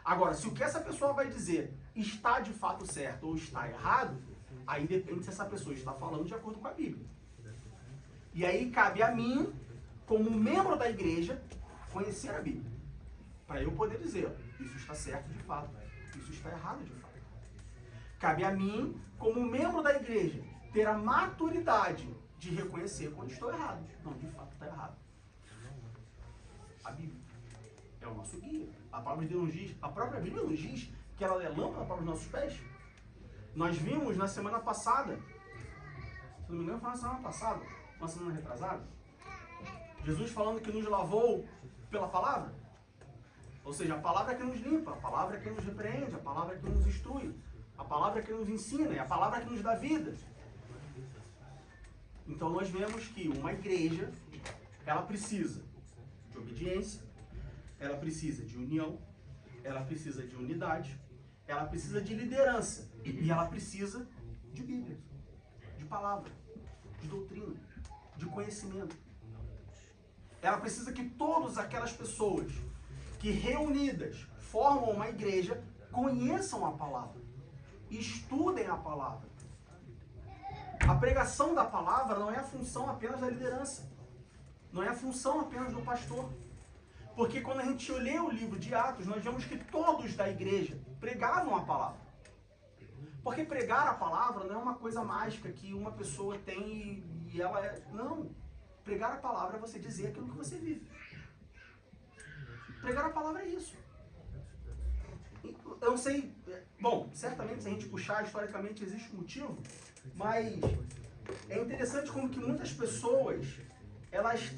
S1: Agora, se o que essa pessoa vai dizer está de fato certo ou está errado, aí depende se essa pessoa está falando de acordo com a Bíblia. E aí cabe a mim, como membro da igreja, conhecer a Bíblia. Para eu poder dizer, ó, isso está certo de fato, isso está errado de fato. Cabe a mim, como membro da igreja, ter a maturidade de reconhecer quando estou errado. Não, de fato está errado. A Bíblia é o nosso guia. A palavra de Deus nos diz, a própria Bíblia nos diz que ela é lâmpada para os nossos pés. Nós vimos na semana passada, se não me engano foi na semana passada, uma semana retrasada, Jesus falando que nos lavou pela palavra. Ou seja, a palavra é que nos limpa, a palavra é que nos repreende, a palavra é que nos instrui, a palavra é que nos ensina, é a palavra é que nos dá vida. Então nós vemos que uma igreja, ela precisa de obediência, ela precisa de união, ela precisa de unidade, ela precisa de liderança e ela precisa de Bíblia, de palavra, de doutrina, de conhecimento. Ela precisa que todas aquelas pessoas que reunidas formam uma igreja conheçam a palavra, estudem a palavra. A pregação da palavra não é a função apenas da liderança, não é a função apenas do pastor. Porque quando a gente lê o livro de Atos, nós vemos que todos da igreja pregavam a palavra. Porque pregar a palavra não é uma coisa mágica que uma pessoa tem e ela é... Não. Pregar a palavra é você dizer aquilo que você vive. Pregar a palavra é isso. Eu não sei... Bom, certamente se a gente puxar, historicamente existe um motivo, mas é interessante como que muitas pessoas, elas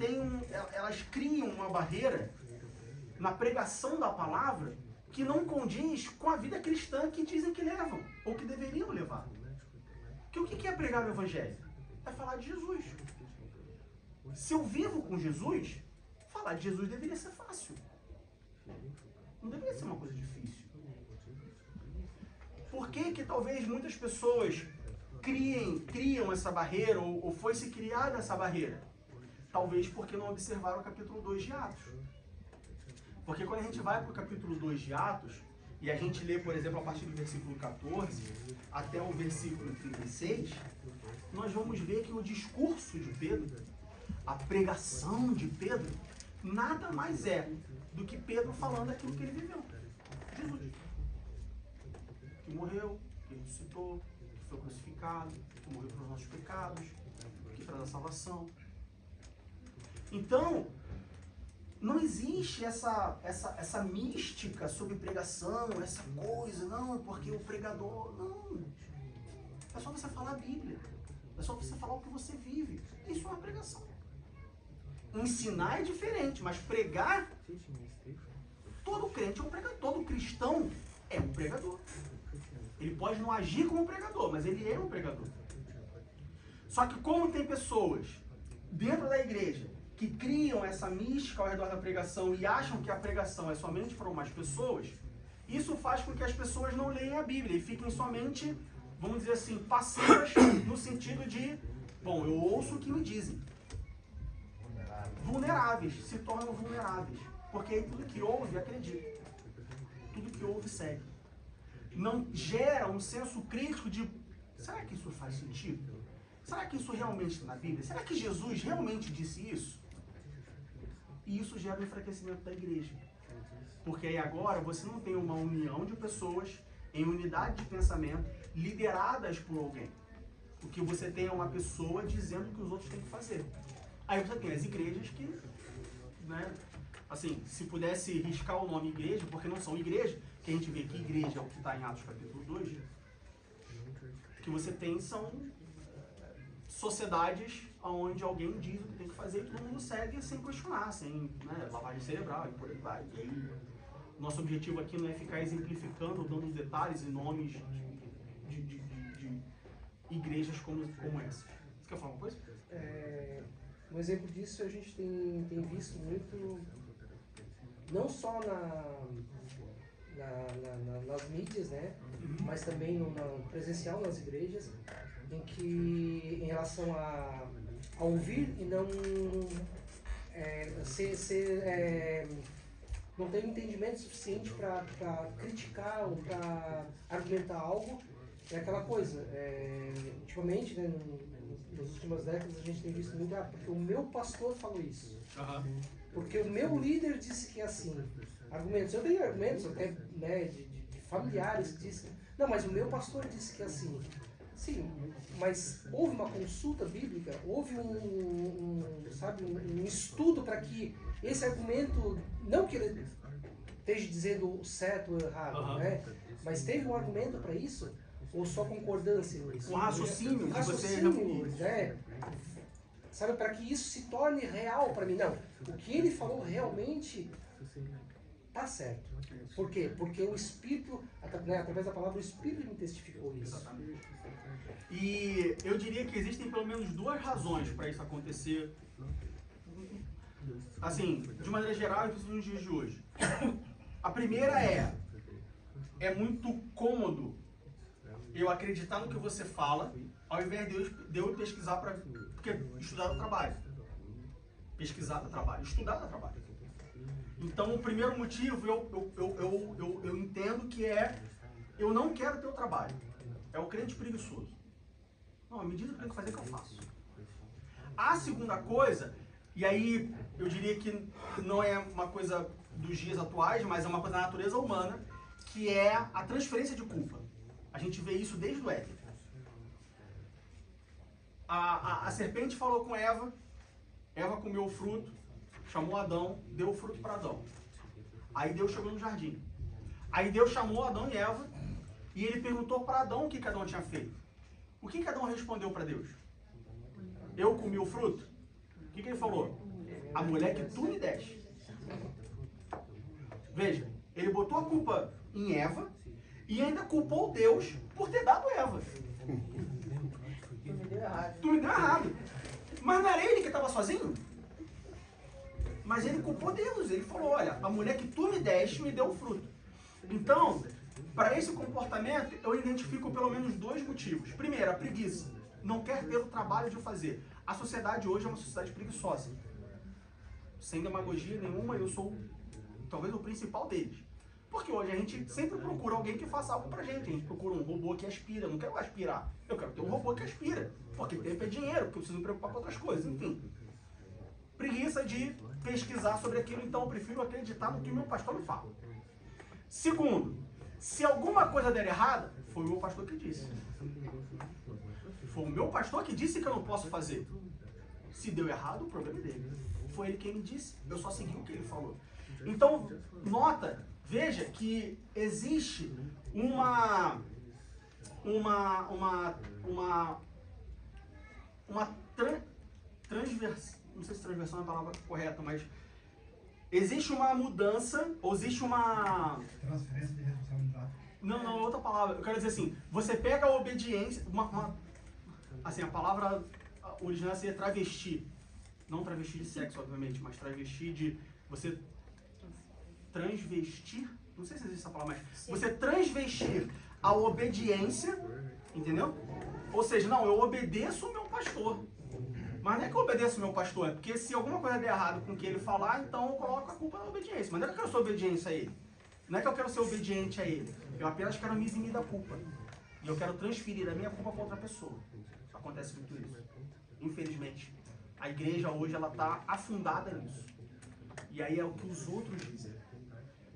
S1: criam uma barreira na pregação da palavra que não condiz com a vida cristã que dizem que levam, ou que deveriam levar. Que o que é pregar o evangelho? É falar de Jesus. Se eu vivo com Jesus, falar de Jesus deveria ser fácil. Não deveria ser uma coisa difícil. Por que talvez muitas pessoas criam essa barreira, ou foi se criada essa barreira? Talvez porque não observaram o capítulo 2 de Atos. Porque quando a gente vai para o capítulo 2 de Atos, e a gente lê, por exemplo, a partir do versículo 14 até o versículo 36, nós vamos ver que o discurso de Pedro, a pregação de Pedro, nada mais é do que Pedro falando aquilo que ele viveu. Jesus, que morreu, que ressuscitou, que foi crucificado, que morreu pelos nossos pecados, que traz a salvação. Então, não existe essa mística sobre pregação, essa coisa, não, porque o pregador, não. É só você falar a Bíblia. É só você falar o que você vive. Isso é uma pregação. Ensinar é diferente, mas pregar, todo crente é um pregador, todo cristão é um pregador. Ele pode não agir como pregador, mas ele é um pregador. Só que como tem pessoas dentro da igreja que criam essa mística ao redor da pregação e acham que a pregação é somente para umas pessoas, isso faz com que as pessoas não leiam a Bíblia e fiquem somente, vamos dizer assim, passivas no sentido de, bom, eu ouço o que me dizem. Vulneráveis, se tornam vulneráveis. Porque aí tudo que ouve, acredita. Tudo que ouve, segue. Não gera um senso crítico de, será que isso faz sentido? Será que isso realmente está na Bíblia? Será que Jesus realmente disse isso? E isso gera um enfraquecimento da igreja. Porque aí agora você não tem uma união de pessoas em unidade de pensamento, lideradas por alguém. O que você tem é uma pessoa dizendo o que os outros têm que fazer. Aí você tem as igrejas que, né, assim, se pudesse riscar o nome igreja, porque não são igrejas, que a gente vê que igreja é o que está em Atos capítulo 2, o que você tem são sociedades onde alguém diz o que tem que fazer e todo mundo segue sem questionar, sem, né, lavagem cerebral e por aí vai. E aí, nosso objetivo aqui não é ficar exemplificando, dando os detalhes e nomes de igrejas como essa. Você quer falar uma coisa?
S3: Um exemplo disso a gente tem visto muito, não só nas mídias, né, mas também no presencial nas igrejas, em que, em relação a ouvir e não não ter um entendimento suficiente para criticar ou para argumentar algo, é aquela coisa. Ultimamente, né, nas últimas décadas, a gente tem visto muito, porque o meu pastor falou isso.
S1: Uhum.
S3: Porque o meu líder disse que é assim. Argumentos, eu tenho argumentos até, né, de familiares que dizem, não, mas o meu pastor disse que é assim. Sim, mas houve uma consulta bíblica, houve um estudo para que esse argumento, não que ele esteja dizendo certo ou errado, né, mas teve um argumento para isso? Ou só concordância nisso?
S1: Um raciocínio,
S3: né? Sabe, para que isso se torne real para mim. Não, o que ele falou realmente tá certo. Por quê? Porque o Espírito, né, através da palavra, o Espírito me testificou isso.
S1: Exatamente. E eu diria que existem pelo menos duas razões para isso acontecer. Assim, de maneira geral, nos dias de hoje. A primeira é muito cômodo eu acreditar no que você fala, ao invés de eu pesquisar para... Porque estudar dá trabalho. Pesquisar dá trabalho. Estudar dá trabalho. Então, o primeiro motivo, eu entendo que eu não quero ter o trabalho. É o crente preguiçoso. Não, me diz o que eu tenho que fazer que eu faço. A segunda coisa, e aí eu diria que não é uma coisa dos dias atuais, mas é uma coisa da natureza humana, que é a transferência de culpa. A gente vê isso desde o Éden. A serpente falou com Eva, Eva comeu o fruto, chamou Adão, deu o fruto para Adão. Aí Deus chegou no jardim. Aí Deus chamou Adão e Eva e ele perguntou para Adão o que Adão tinha feito. O que Adão respondeu para Deus? Eu comi o fruto? O que ele falou? A mulher que tu me deste. Veja, ele botou a culpa em Eva e ainda culpou Deus por ter dado Eva. Tu me deu errado. Mas não era ele que estava sozinho? Mas ele culpou Deus. Ele falou, olha, a mulher que tu me deste me deu o fruto. Então, para esse comportamento, eu identifico pelo menos dois motivos. Primeiro, a preguiça. Não quer ter o trabalho de fazer. A sociedade hoje é uma sociedade preguiçosa. Sem demagogia nenhuma, eu sou talvez o principal deles. Porque hoje a gente sempre procura alguém que faça algo pra gente. A gente procura um robô que aspira. Eu não quero aspirar. Eu quero ter um robô que aspira. Porque tempo é dinheiro, porque eu preciso me preocupar com outras coisas. Enfim. Preguiça de pesquisar sobre aquilo, então eu prefiro acreditar no que o meu pastor me fala. Segundo, se alguma coisa der errada, foi o meu pastor que disse. Foi o meu pastor que disse que eu não posso fazer. Se deu errado, o problema é dele. Foi ele quem me disse. Eu só segui o que ele falou. Então, nota, veja que existe uma transversão, não sei se transversão é a palavra correta, mas existe uma mudança, ou existe uma...
S4: Transferência de responsabilidade.
S1: Não, outra palavra. Eu quero dizer assim, você pega a obediência, assim, a palavra original seria travesti. Não travesti de sexo, obviamente, mas travesti de você transvestir, não sei se existe essa palavra, mas você transvestir a obediência, entendeu? Ou seja, não, eu obedeço o meu pastor. Mas não é que eu obedeço o meu pastor, é porque se alguma coisa der errado com o que ele falar, então eu coloco a culpa na obediência. Mas não é que eu quero ser obediência a ele. Não é que eu quero ser obediente a ele. Eu apenas quero me eximir da culpa. E eu quero transferir a minha culpa para outra pessoa. Acontece muito isso. Infelizmente. A igreja hoje, ela está afundada nisso. E aí é o que os outros dizem.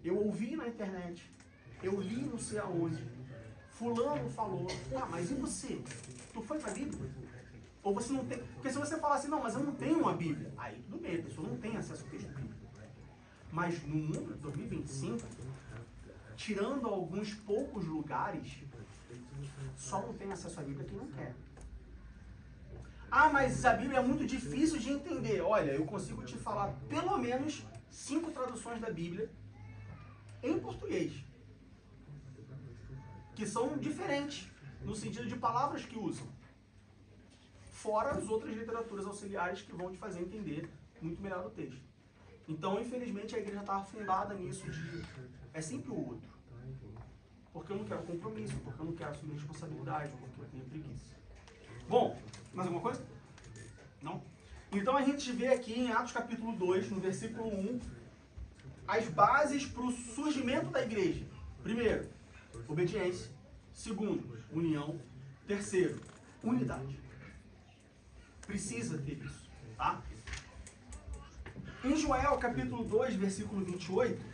S1: Eu ouvi na internet. Eu li não sei aonde. Fulano falou. Ah, mas e você? Tu foi para a Bíblia? Ou você não tem... Porque se você falar assim, não, mas eu não tenho uma Bíblia. Aí tudo bem, a pessoa não tem acesso ao texto bíblico. Mas no mundo de 2025, tirando alguns poucos lugares, só não tem acesso à Bíblia quem não quer. Ah, mas a Bíblia é muito difícil de entender. Olha, eu consigo te falar pelo menos 5 traduções da Bíblia em português. Que são diferentes no sentido de palavras que usam. Fora as outras literaturas auxiliares que vão te fazer entender muito melhor o texto. Então, infelizmente, a igreja está afundada nisso de... É sempre o outro. Porque eu não quero compromisso, porque eu não quero assumir responsabilidade, porque eu tenho preguiça. Bom, mais alguma coisa? Não? Então a gente vê aqui em Atos capítulo 2, no versículo 1, as bases para o surgimento da igreja. Primeiro, obediência. Segundo, união. Terceiro, unidade. Precisa ter isso, tá? Em Joel capítulo 2, versículo 28,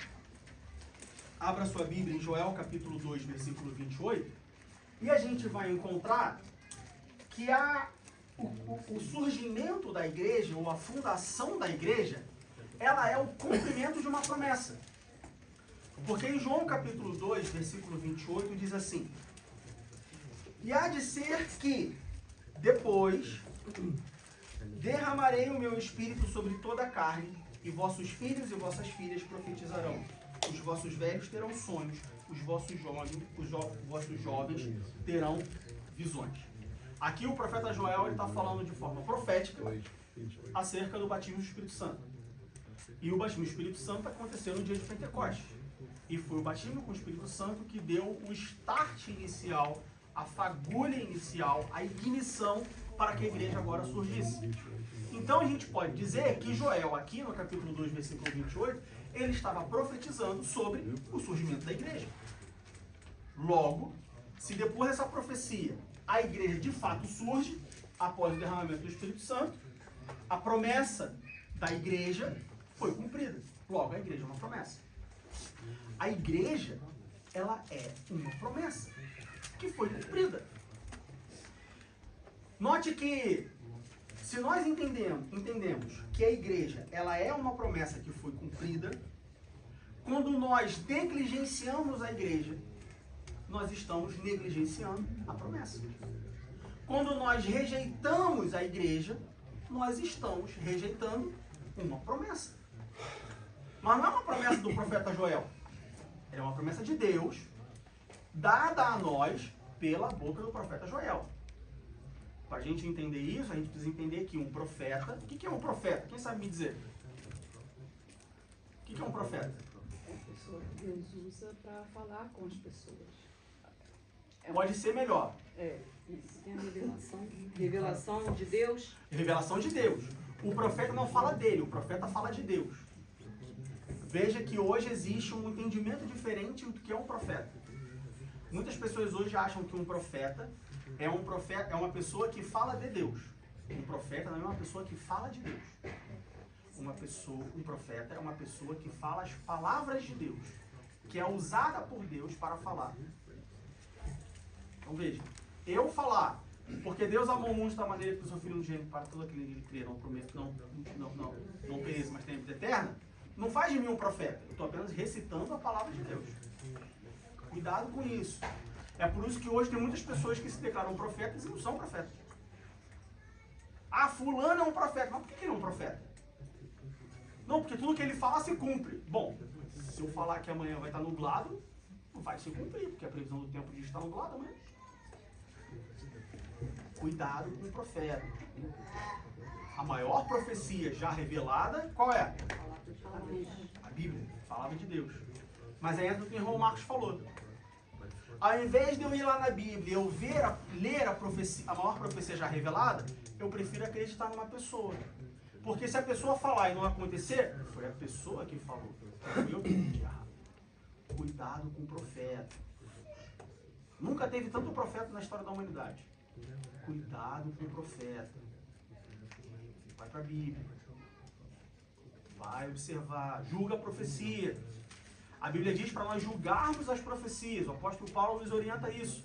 S1: abra sua Bíblia em Joel capítulo 2, versículo 28, e a gente vai encontrar que o surgimento da igreja, ou a fundação da igreja, ela é o cumprimento de uma promessa. Porque em João capítulo 2, versículo 28, diz assim: e há de ser que, depois, derramarei o meu espírito sobre toda a carne, e vossos filhos e vossas filhas profetizarão. Os vossos velhos terão sonhos, os vossos jovens terão visões. Aqui o profeta Joel está falando de forma profética acerca do batismo do Espírito Santo. E o batismo do Espírito Santo aconteceu no dia de Pentecostes. E foi o batismo com o Espírito Santo que deu o start inicial, a fagulha inicial, a ignição para que a igreja agora surgisse. Então a gente pode dizer que Joel, aqui no capítulo 2, versículo 28, ele estava profetizando sobre o surgimento da igreja. Logo, se depois dessa profecia a igreja de fato surge, após o derramamento do Espírito Santo, a promessa da igreja foi cumprida. Logo, a igreja é uma promessa. A igreja, ela é uma promessa que foi cumprida. Note que, se nós entendemos que a igreja, ela é uma promessa que foi cumprida, quando nós negligenciamos a igreja, nós estamos negligenciando a promessa. Quando nós rejeitamos a igreja, nós estamos rejeitando uma promessa. Mas não é uma promessa do profeta Joel. É uma promessa de Deus, dada a nós pela boca do profeta Joel. Para a gente entender isso, a gente precisa entender que um profeta... O que é um profeta? Quem sabe me dizer? O que é um profeta?
S2: É a pessoa que Deus usa para falar com as pessoas.
S1: Pode ser melhor.
S2: Isso. Tem a revelação de Deus.
S1: Revelação de Deus. O profeta não fala dele, o profeta fala de Deus. Veja que hoje existe um entendimento diferente do que é um profeta. Muitas pessoas hoje acham que um profeta é uma pessoa que fala de Deus. Um profeta não é uma pessoa que fala de Deus. Um profeta é uma pessoa que fala as palavras de Deus, que é usada por Deus para falar. Então veja, eu falar, porque Deus amou o mundo de tal maneira que o seu Filho unigênito para todo aquele que nele crê, não pereça, mas tenha vida eterna, não faz de mim um profeta. Eu estou apenas recitando a palavra de Deus. Cuidado com isso. É por isso que hoje tem muitas pessoas que se declaram profetas e não são profetas. Ah, fulano é um profeta. Mas por que ele é um profeta? Não, porque tudo que ele fala se cumpre. Bom, se eu falar que amanhã vai estar nublado, vai se cumprir, porque a previsão do tempo diz que está nublado amanhã. Cuidado com o profeta. A maior profecia já revelada, qual é? A Bíblia, a palavra de Deus. Mas aí entra o que o irmão Marcos falou. Ao invés de eu ir lá na Bíblia e eu ler a profecia, a maior profecia já revelada, eu prefiro acreditar numa pessoa. Porque se a pessoa falar e não acontecer, foi a pessoa que falou. Foi eu que entendi errado. Cuidado com o profeta. Nunca teve tanto profeta na história da humanidade. Cuidado com o profeta. Vai para a Bíblia. Vai observar. Julga a profecia. A Bíblia diz para nós julgarmos as profecias. O apóstolo Paulo nos orienta isso.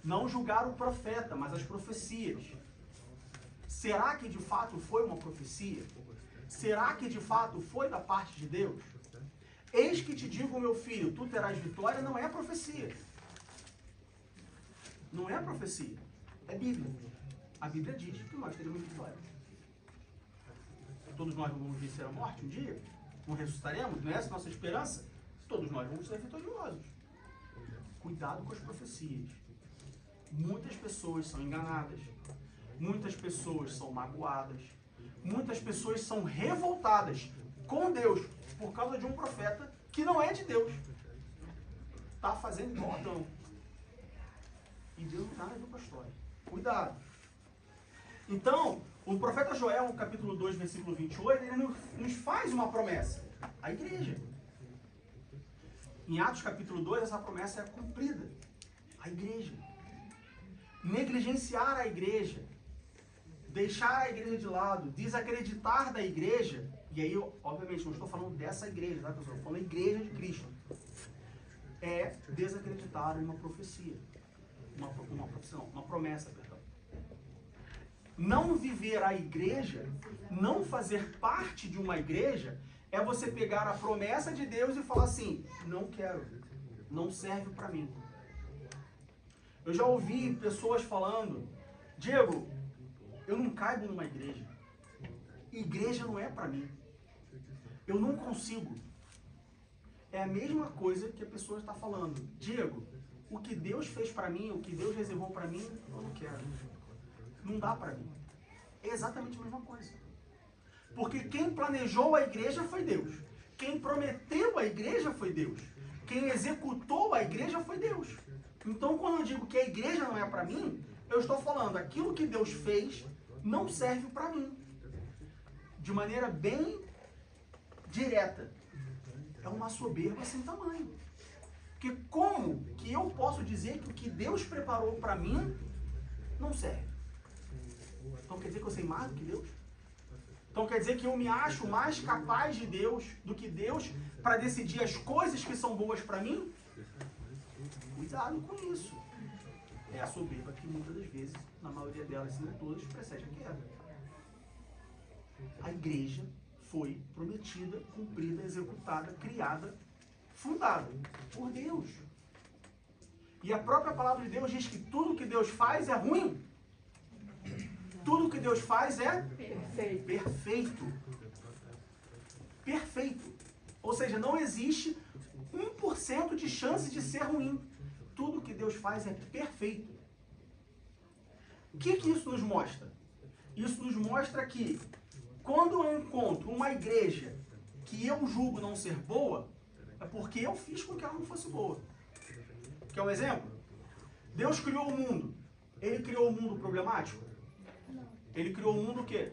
S1: Não julgar o profeta, mas as profecias. Será que de fato foi uma profecia? Será que de fato foi da parte de Deus? Eis que te digo, meu filho, tu terás vitória, não é profecia. Não é profecia. É Bíblia. A Bíblia diz que nós teremos vitória. Todos nós vamos vencer a morte um dia? Não ressuscitaremos? Não é essa a nossa esperança? Todos nós vamos ser vitoriosos. Cuidado com as profecias. Muitas pessoas são enganadas. Muitas pessoas são magoadas. Muitas pessoas são revoltadas com Deus por causa de um profeta que não é de Deus. Está fazendo igual Adão. E Deus não tem nada a ver com a história. Cuidado. Então, o profeta Joel, no capítulo 2, versículo 28, ele nos faz uma promessa. A igreja. Em Atos capítulo 2, essa promessa é cumprida. A igreja. Negligenciar a igreja, deixar a igreja de lado, desacreditar da igreja, e aí, obviamente, não estou falando dessa igreja, tá, pessoal? Estou falando da igreja de Cristo. É desacreditar uma profecia. Uma promessa, perdão. Não viver a igreja, não fazer parte de uma igreja, é você pegar a promessa de Deus e falar assim, não quero, não serve para mim. Eu já ouvi pessoas falando, Diego, eu não caibo numa igreja. Igreja não é para mim. Eu não consigo. É a mesma coisa que a pessoa está falando. Diego, o que Deus fez para mim, o que Deus reservou para mim, eu não quero. Não dá para mim. É exatamente a mesma coisa. Porque quem planejou a igreja foi Deus. Quem prometeu a igreja foi Deus. Quem executou a igreja foi Deus. Então, quando eu digo que a igreja não é para mim, eu estou falando aquilo que Deus fez não serve para mim. De maneira bem direta. É uma soberba sem tamanho. Porque como que eu posso dizer que o que Deus preparou para mim não serve? Então quer dizer que eu sei mais do que Deus? Então quer dizer que eu me acho mais capaz de Deus do que Deus para decidir as coisas que são boas para mim? Cuidado com isso. É a soberba que muitas das vezes, na maioria delas, se não todas, precede a queda. A igreja foi prometida, cumprida, executada, criada, fundada por Deus. E a própria palavra de Deus diz que tudo que Deus faz é ruim. Tudo que Deus faz é perfeito. Perfeito. Ou seja, não existe 1% de chance de ser ruim. Tudo que Deus faz é perfeito. O que isso nos mostra? Isso nos mostra que quando eu encontro uma igreja que eu julgo não ser boa, é porque eu fiz com que ela não fosse boa. Quer um exemplo? Deus criou o mundo. Ele criou o mundo problemático? Ele criou o mundo o quê?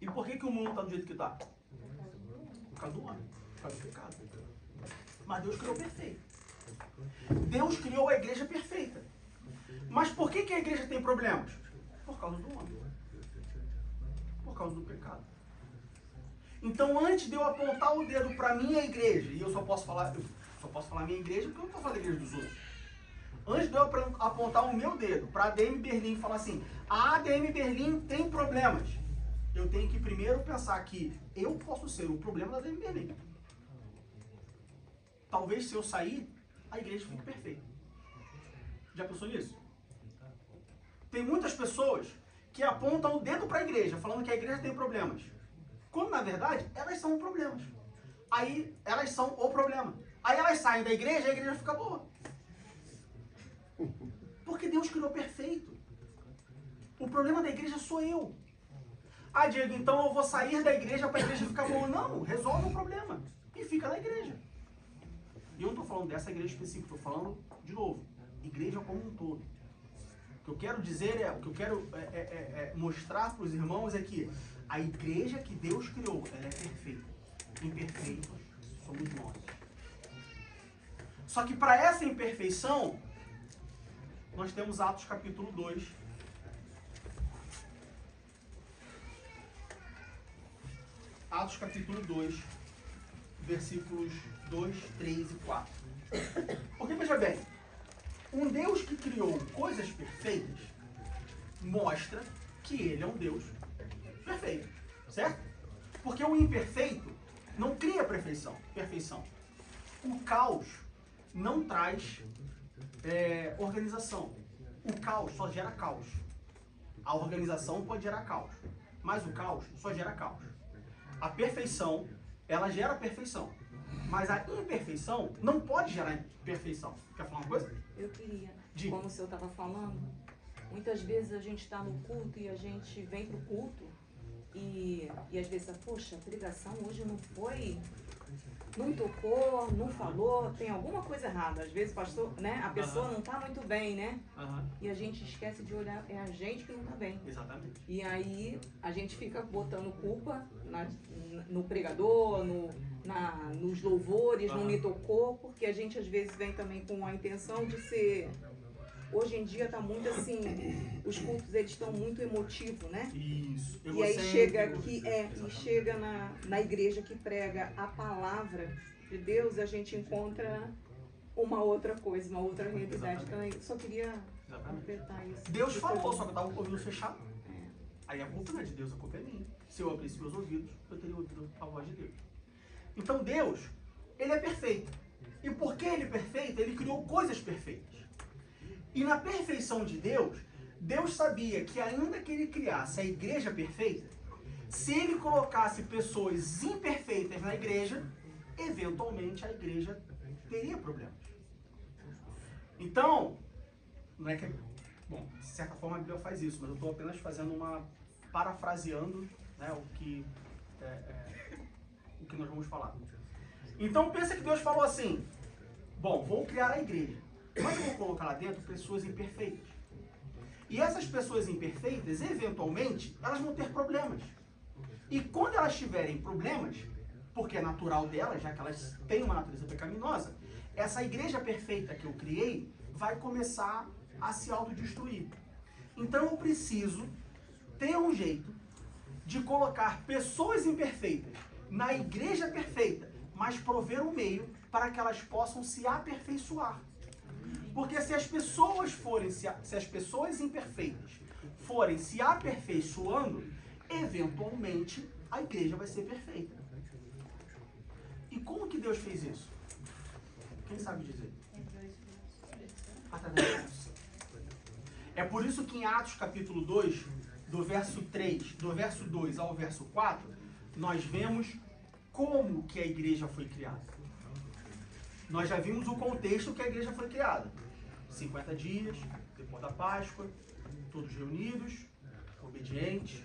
S1: E por que o mundo está do jeito que está? Por causa do homem, por causa do pecado. Mas Deus criou perfeito. Deus criou a igreja perfeita. Mas por que a igreja tem problemas? Por causa do homem. Por causa do pecado. Então, antes de eu apontar o dedo para a minha igreja, e eu só posso falar minha igreja porque eu não estou falando da igreja dos outros. Antes de eu apontar o meu dedo para a ADM Berlim e falar assim, a ADM Berlim tem problemas, eu tenho que primeiro pensar que eu posso ser o problema da ADM Berlim. Talvez se eu sair, a igreja fique perfeita. Já pensou nisso? Tem muitas pessoas que apontam o dedo para a igreja, falando que a igreja tem problemas. Quando, na verdade, elas são problemas. aí elas são o problema. Aí elas saem da igreja e a igreja fica boa. Porque Deus criou perfeito. O problema da igreja sou eu. Ah, Diego, então eu vou sair da igreja para a igreja ficar boa. Não, resolve o problema e fica na igreja. E eu não estou falando dessa igreja específica, estou falando, de novo, igreja como um todo. O que eu quero dizer o que eu quero mostrar para os irmãos é que a igreja que Deus criou, ela é perfeita. Imperfeitos somos nós. Só que para essa imperfeição, nós temos Atos capítulo 2. Atos capítulo 2, versículos 2, 3 e 4. Porque, veja bem, um Deus que criou coisas perfeitas mostra que ele é um Deus perfeito, certo? Porque o imperfeito não cria perfeição. O caos não traz organização. O caos só gera caos. A organização pode gerar caos, mas o caos só gera caos. A perfeição, ela gera perfeição, mas a imperfeição não pode gerar perfeição. Quer falar uma coisa?
S2: Eu queria,
S1: Diga.
S2: como o senhor estava falando, muitas vezes a gente está no culto e a gente vem para o culto e às vezes, poxa, a pregação hoje não foi, não tocou, não falou, tem alguma coisa errada. Às vezes, pastor, né, a pessoa não está muito bem, né? E a gente esquece de olhar, é a gente que não está bem.
S1: Exatamente.
S2: E aí a gente fica botando culpa no pregador, nos louvores, não me tocou, porque a gente às vezes vem também com a intenção de ser... Hoje em dia está muito assim, os cultos eles estão muito emotivos, né?
S1: Isso.
S2: E aí chega aqui, e chega na igreja que prega a palavra de Deus, a gente encontra uma outra coisa, uma outra realidade. Então eu só queria completar isso.
S1: Deus falou, só que eu estava com o ouvido fechado. Aí a culpa não é de Deus, a culpa é minha. Se eu abrisse meus ouvidos, eu teria ouvido a voz de Deus. Então Deus, ele é perfeito. E porque ele é perfeito, ele criou coisas perfeitas. E na perfeição de Deus, Deus sabia que ainda que ele criasse a igreja perfeita, se ele colocasse pessoas imperfeitas na igreja, eventualmente a igreja teria problemas. Então, não é que... Bom, de certa forma a Bíblia faz isso, mas eu estou apenas parafraseando, né, o que nós vamos falar. Então pensa que Deus falou assim, bom, vou criar a igreja, mas eu vou colocar lá dentro pessoas imperfeitas. E essas pessoas imperfeitas, eventualmente, elas vão ter problemas. E quando elas tiverem problemas, porque é natural delas, já que elas têm uma natureza pecaminosa, essa igreja perfeita que eu criei vai começar a se autodestruir. Então eu preciso ter um jeito de colocar pessoas imperfeitas na igreja perfeita, mas prover um meio para que elas possam se aperfeiçoar. Porque se as pessoas imperfeitas forem se aperfeiçoando, eventualmente a igreja vai ser perfeita. E como que Deus fez isso? Quem sabe dizer? Através da construção. É por isso que em Atos capítulo 2, do verso 2 ao verso 4, nós vemos como que a igreja foi criada. Nós já vimos o contexto que a igreja foi criada. 50 dias, depois da Páscoa, todos reunidos, obedientes,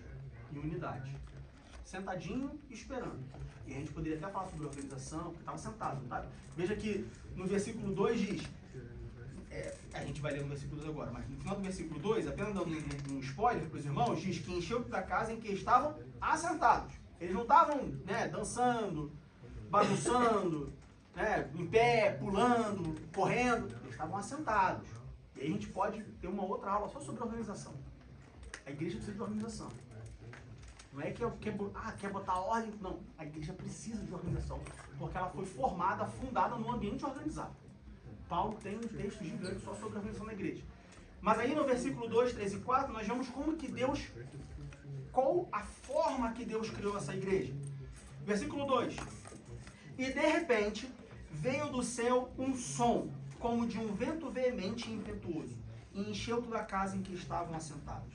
S1: em unidade. Sentadinho e esperando. E a gente poderia até falar sobre organização, porque estava sentado, tá? Veja que no versículo 2 diz, a gente vai ler no versículo 2 agora, mas no final do versículo 2, apenas dando um spoiler para os irmãos, diz que encheu da casa em que estavam assentados. Eles não estavam, né, dançando, bagunçando, né, em pé, pulando, correndo. Eles estavam assentados. E aí a gente pode ter uma outra aula só sobre organização. A igreja precisa de organização. Não é que quer botar ordem. Não, a igreja precisa de organização. Porque ela foi formada, fundada num ambiente organizado. Paulo tem um texto gigante só sobre a organização da igreja. Mas aí no versículo 2, 3 e 4, nós vemos como que Deus... Qual a forma que Deus criou essa igreja? Versículo 2. E de repente veio do céu um som, como de um vento veemente e impetuoso, e encheu toda a casa em que estavam assentados.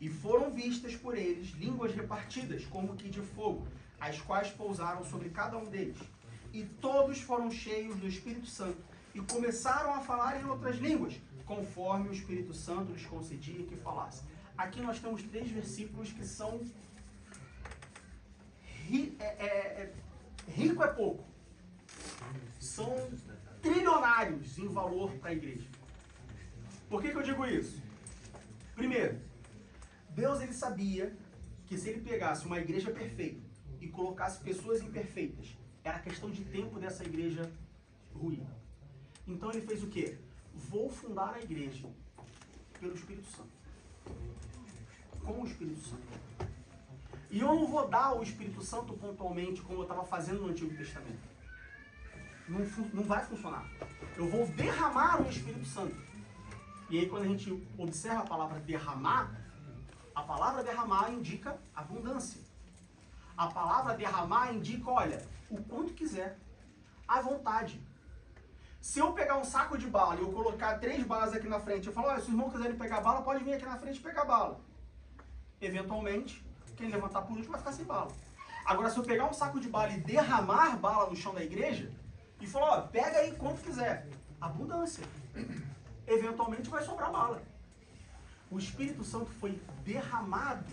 S1: E foram vistas por eles línguas repartidas, como que de fogo, as quais pousaram sobre cada um deles. E todos foram cheios do Espírito Santo e começaram a falar em outras línguas, conforme o Espírito Santo lhes concedia que falassem. Aqui nós temos 3 versículos que são... rico é pouco. São trilionários em valor para a igreja. Por que eu digo isso? Primeiro, Deus ele sabia que se ele pegasse uma igreja perfeita e colocasse pessoas imperfeitas, era questão de tempo dessa igreja ruir. Então ele fez o quê? Vou fundar a igreja pelo Espírito Santo. Com o Espírito Santo. E eu não vou dar o Espírito Santo pontualmente como eu estava fazendo no Antigo Testamento. Não vai funcionar. Eu vou derramar o Espírito Santo. E aí quando a gente observa a palavra derramar indica abundância. A palavra derramar indica, olha, o quanto quiser, à vontade. Se eu pegar um saco de bala e eu colocar 3 balas aqui na frente, eu falo, olha, se os irmãos quiserem pegar bala, pode vir aqui na frente e pegar bala. Eventualmente, quem levantar por último vai ficar sem bala. Agora, se eu pegar um saco de bala e derramar bala no chão da igreja, e falar, ó, pega aí quanto quiser, abundância. Eventualmente vai sobrar bala. O Espírito Santo foi derramado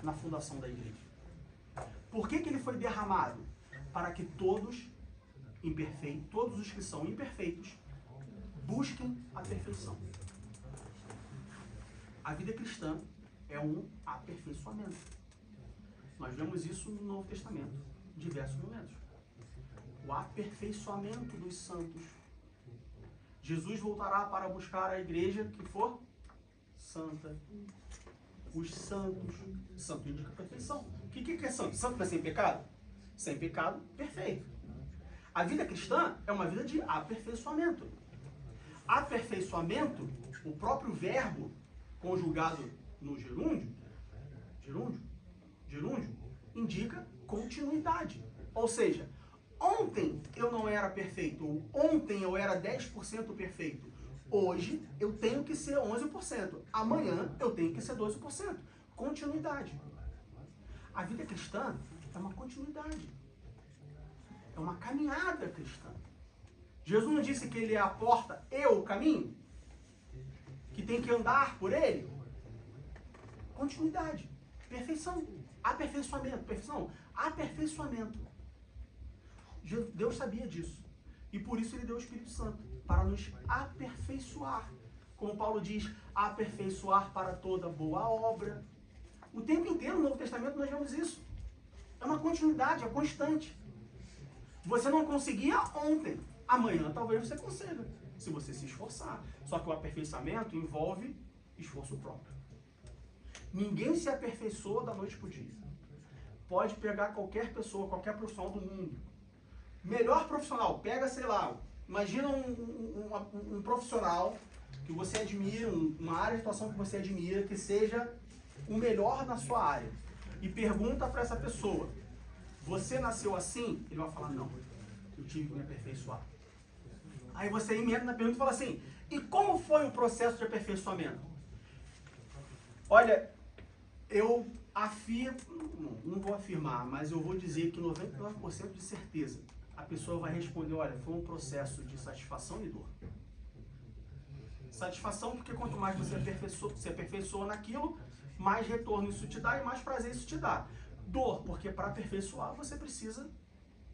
S1: na fundação da igreja. Por que ele foi derramado? Para que todos os que são imperfeitos, busquem a perfeição. A vida cristã é um aperfeiçoamento. Nós vemos isso no Novo Testamento, em diversos momentos. O aperfeiçoamento dos santos. Jesus voltará para buscar a igreja que for santa. Os santos. Santo indica perfeição. O que é santo? Santo vai sem pecado? Sem pecado, perfeito. A vida cristã é uma vida de aperfeiçoamento. Aperfeiçoamento, o próprio verbo conjugado no gerúndio, indica continuidade. Ou seja, ontem eu não era perfeito, ou ontem eu era 10% perfeito. Hoje eu tenho que ser 11%. Amanhã eu tenho que ser 12%. Continuidade. A vida cristã é uma continuidade. É uma caminhada cristã. Jesus não disse que ele é a porta e o caminho? Que tem que andar por ele? Continuidade. Perfeição. Aperfeiçoamento. Perfeição. Aperfeiçoamento. Deus sabia disso. E por isso ele deu o Espírito Santo. Para nos aperfeiçoar. Como Paulo diz, aperfeiçoar para toda boa obra. O tempo inteiro no Novo Testamento nós vemos isso. É uma continuidade, é constante. Você não conseguia ontem. Amanhã talvez você consiga, se você se esforçar. Só que o aperfeiçoamento envolve esforço próprio. Ninguém se aperfeiçoa da noite para o dia. Pode pegar qualquer pessoa, qualquer profissional do mundo. Melhor profissional, pega, sei lá, imagina um profissional que você admira, uma área de atuação que você admira, que seja o melhor na sua área. E pergunta para essa pessoa, você nasceu assim? Ele vai falar, não, eu tive que me aperfeiçoar. Aí você emenda na pergunta e fala assim, e como foi o processo de aperfeiçoamento? Olha, eu afirmo, não vou afirmar, mas eu vou dizer que 99% de certeza a pessoa vai responder, olha, foi um processo de satisfação e dor. Satisfação porque quanto mais você se aperfeiçoa naquilo, mais retorno isso te dá e mais prazer isso te dá. Dor, porque para aperfeiçoar você precisa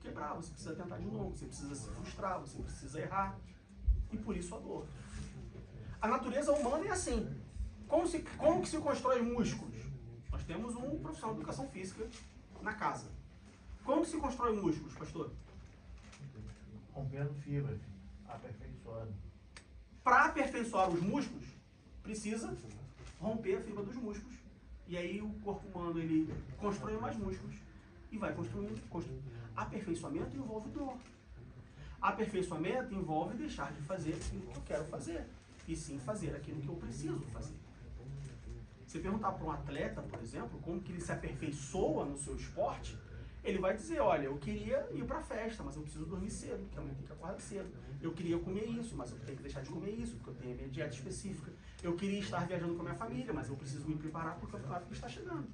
S1: quebrar, você precisa tentar de novo, você precisa se frustrar, você precisa errar. E por isso a dor. A natureza humana é assim. Como que se constrói músculos? Nós temos um profissional de educação física na casa. Como que se constrói músculos, pastor?
S4: Rompendo fibras, aperfeiçoando.
S1: Para aperfeiçoar os músculos, precisa romper a fibra dos músculos. E aí o corpo humano ele constrói mais músculos e vai construindo. Aperfeiçoamento envolve dor. Aperfeiçoamento envolve deixar de fazer aquilo que eu quero fazer e sim fazer aquilo que eu preciso fazer. Se perguntar para um atleta, por exemplo, como que ele se aperfeiçoa no seu esporte, ele vai dizer, olha, eu queria ir para a festa, mas eu preciso dormir cedo, porque amanhã tem que acordar cedo. Eu queria comer isso, mas eu tenho que deixar de comer isso, porque eu tenho a minha dieta específica. Eu queria estar viajando com a minha família, mas eu preciso me preparar porque o campeonato está chegando.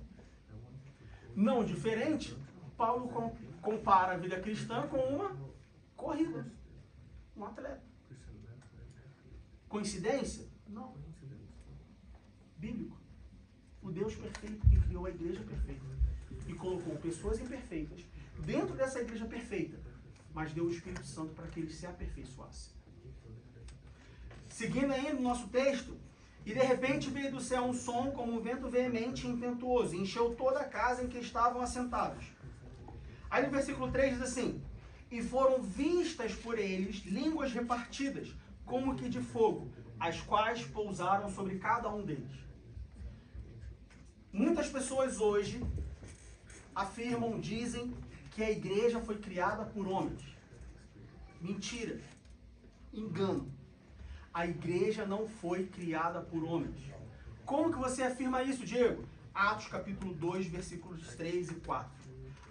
S1: Não diferente, Paulo compara a vida cristã com uma corrida, um atleta. Coincidência? Não. Bíblico. O Deus perfeito que criou a igreja perfeita e colocou pessoas imperfeitas dentro dessa igreja perfeita, mas deu o Espírito Santo para que eles se aperfeiçoassem. Seguindo aí no nosso texto, e de repente veio do céu um som como um vento veemente e impetuoso, e encheu toda a casa em que estavam assentados. Aí no versículo 3 diz assim: e foram vistas por eles línguas repartidas, como que de fogo, as quais pousaram sobre cada um deles. Muitas pessoas hoje afirmam, dizem que a igreja foi criada por homens. Mentira. Engano. A igreja não foi criada por homens. Como que você afirma isso, Diego? Atos capítulo 2, versículos 3 e 4.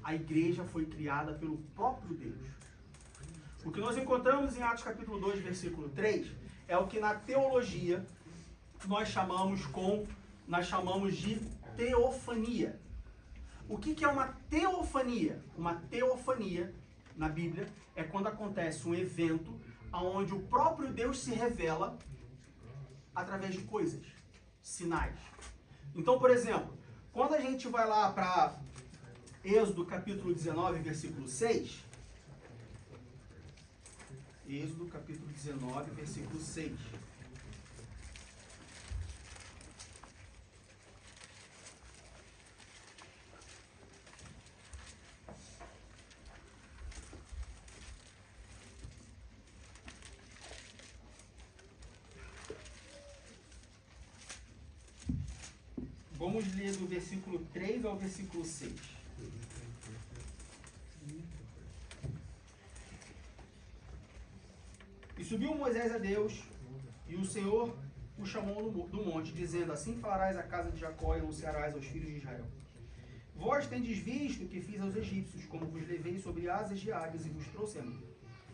S1: A igreja foi criada pelo próprio Deus. O que nós encontramos em Atos capítulo 2, versículo 3, é o que na teologia nós chamamos de teofania. O que é uma teofania? Uma teofania, na Bíblia, é quando acontece um evento onde o próprio Deus se revela através de coisas, sinais. Então, por exemplo, quando a gente vai lá para Êxodo capítulo 19, versículo 6, Êxodo capítulo 19, versículo 6. Vamos ler do versículo 3 ao versículo 6. E subiu Moisés a Deus, e o Senhor o chamou do monte, dizendo: assim falarás à casa de Jacó e anunciarás aos filhos de Israel. Vós tendes visto o que fiz aos egípcios, como vos levei sobre asas de águias e vos trouxe a mim.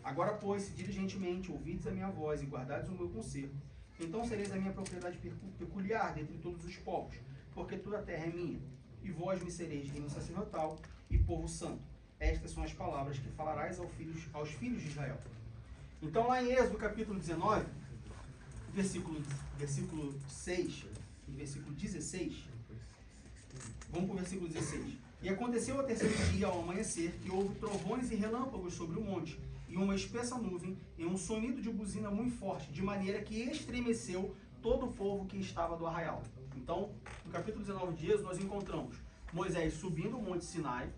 S1: Agora, pois, se diligentemente ouvides a minha voz e guardares o meu conselho, então sereis a minha propriedade peculiar dentre todos os povos, porque toda a terra é minha, e vós me sereis reino sacerdotal e povo santo. Estas são as palavras que falarás aos filhos de Israel. Então, lá em Êxodo capítulo 19, versículo 6 e versículo 16, vamos para o versículo 16. E aconteceu ao terceiro dia, ao amanhecer, que houve trovões e relâmpagos sobre o monte, e uma espessa nuvem, e um sonido de buzina muito forte, de maneira que estremeceu todo o povo que estava do arraial. Então, no capítulo 19 de Êxodo, nós encontramos Moisés subindo o Monte Sinai,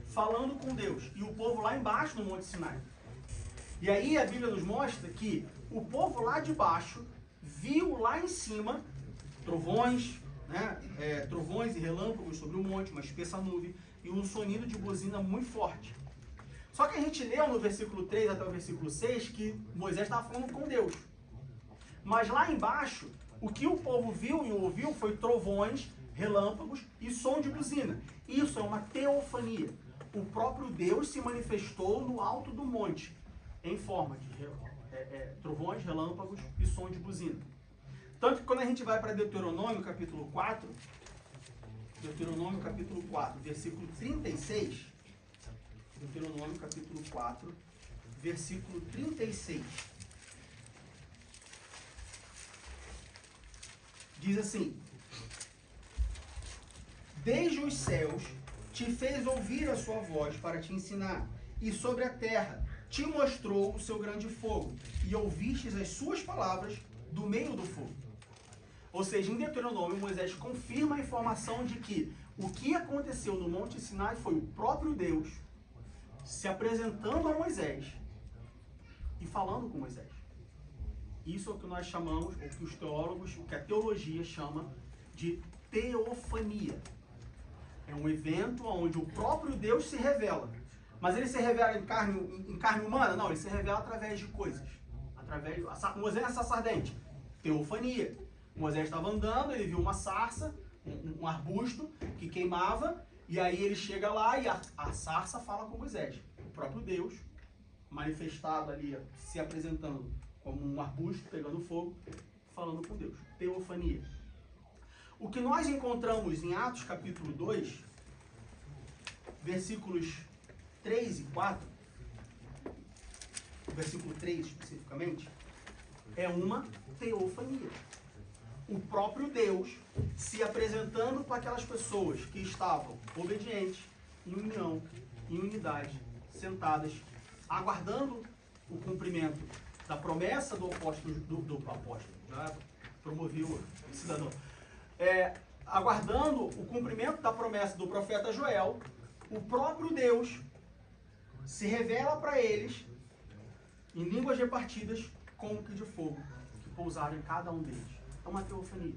S1: falando com Deus, e o povo lá embaixo no Monte Sinai. E aí a Bíblia nos mostra que o povo lá de baixo viu lá em cima trovões, trovões e relâmpagos sobre o monte, uma espessa nuvem, e um sonido de buzina muito forte. Só que a gente leu no versículo 3 até o versículo 6 que Moisés estava falando com Deus. Mas lá embaixo, o que o povo viu e ouviu foi trovões, relâmpagos e som de buzina. Isso é uma teofania. O próprio Deus se manifestou no alto do monte, em forma de trovões, relâmpagos e som de buzina. Tanto que quando a gente vai para Deuteronômio capítulo 4, versículo 36, Deuteronômio capítulo 4, versículo 36. Diz assim: desde os céus te fez ouvir a sua voz para te ensinar, e sobre a terra te mostrou o seu grande fogo, e ouvistes as suas palavras do meio do fogo. Ou seja, em Deuteronômio, Moisés confirma a informação de que o que aconteceu no Monte Sinai foi o próprio Deus se apresentando a Moisés e falando com Moisés. Isso é o que nós chamamos, o que os teólogos, o que a teologia chama de teofania. É um evento onde o próprio Deus se revela. Mas ele se revela em carne humana? Não, ele se revela através de coisas. Moisés é sarça ardente. Teofania. Moisés estava andando, ele viu uma sarça, um arbusto que queimava, e aí ele chega lá e a sarça fala com Moisés. O próprio Deus, manifestado ali, se apresentando como um arbusto pegando fogo, falando com Deus. Teofania. O que nós encontramos em Atos capítulo 2, versículos 3 e 4, o versículo 3 especificamente, é uma teofania. O próprio Deus se apresentando para aquelas pessoas que estavam obedientes, em união, em unidade, sentadas, aguardando o cumprimento da promessa do apóstolo, já promovi o cidadão, aguardando o cumprimento da promessa do profeta Joel. O próprio Deus se revela para eles em línguas repartidas como que de fogo, que pousaram em cada um deles. É uma teofania.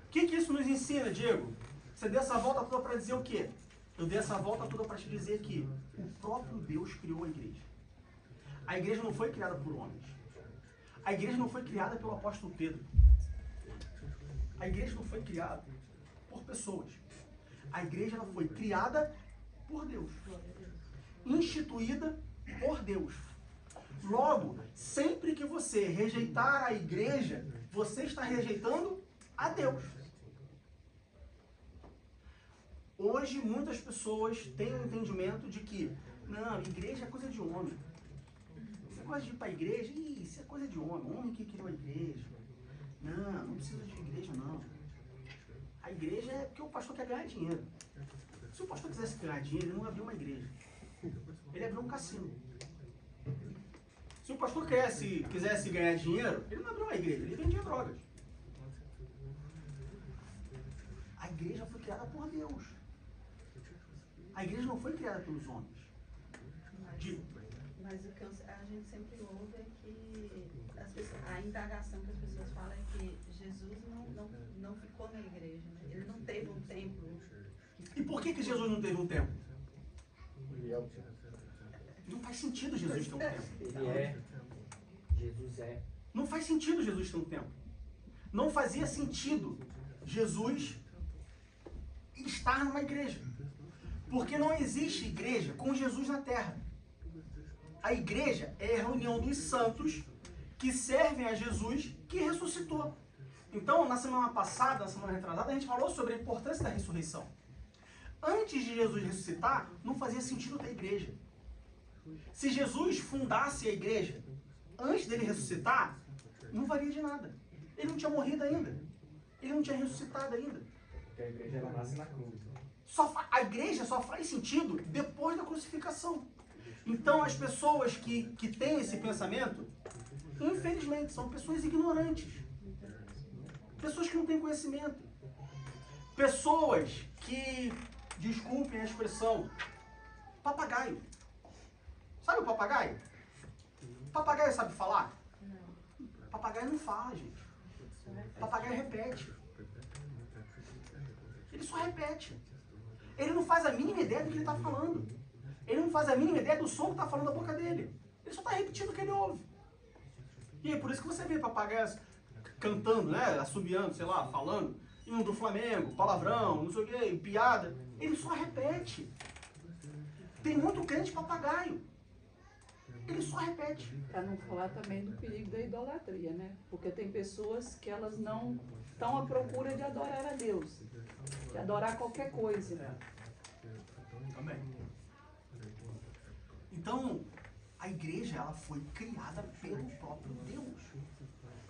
S1: O que isso nos ensina, Diego? Você deu essa volta toda para dizer o quê? Eu dei essa volta toda para te dizer que o próprio Deus criou a igreja. A igreja não foi criada por homens. A igreja não foi criada pelo apóstolo Pedro. A igreja não foi criada por pessoas. A igreja ela foi criada por Deus. Instituída por Deus. Logo, sempre que você rejeitar a igreja, você está rejeitando a Deus. Hoje, muitas pessoas têm um entendimento de que, não, igreja é coisa de homem. Você gosta de ir para a igreja? Isso é coisa de homem. Homem que criou a igreja. Não precisa de igreja, não. A igreja é porque o pastor quer ganhar dinheiro. Se o pastor quisesse ganhar dinheiro, ele não abriu uma igreja. Ele abriu um cassino. Se o pastor quisesse ganhar dinheiro, ele não abriu uma igreja, ele vendia drogas. A igreja foi criada por Deus. A igreja não foi criada pelos homens.
S5: Mas o que a gente sempre ouve é que a indagação que as pessoas falam é que Jesus não ficou na igreja, né? Ele não teve um templo.
S1: E por que Jesus não teve um templo? Não faz sentido Jesus ter um templo.
S6: Ele é. Jesus é.
S1: Não faz sentido Jesus ter um templo. Não fazia sentido Jesus estar numa igreja. Porque não existe igreja com Jesus na terra. A igreja é a reunião dos santos que servem a Jesus que ressuscitou. Então, na semana passada, na semana retrasada, a gente falou sobre a importância da ressurreição. Antes de Jesus ressuscitar, não fazia sentido ter igreja. Se Jesus fundasse a igreja antes dele ressuscitar, não valia de nada. Ele não tinha morrido ainda. Ele não tinha ressuscitado ainda.
S6: Porque a igreja ela nasce na cruz.
S1: A igreja só faz sentido depois da crucificação. Então, as pessoas que têm esse pensamento, infelizmente, são pessoas ignorantes. Pessoas que não têm conhecimento. Pessoas que, desculpem a expressão, papagaio. Sabe o papagaio? Papagaio sabe falar?
S5: Não.
S1: Papagaio não fala, gente. Papagaio repete. Ele só repete. Ele não faz a mínima ideia do que ele está falando. Ele não faz a mínima ideia do som que está falando da boca dele. Ele só está repetindo o que ele ouve. E é por isso que você vê papagaios cantando, né? Assobiando, sei lá, falando. Hino do Flamengo, palavrão, não sei o que, piada. Ele só repete. Tem muito crente papagaio. Ele só repete.
S7: Para não falar também do perigo da idolatria, né? Porque tem pessoas que elas não estão à procura de adorar a Deus, de adorar qualquer coisa.
S1: Amém. Então, a igreja ela foi criada pelo próprio Deus.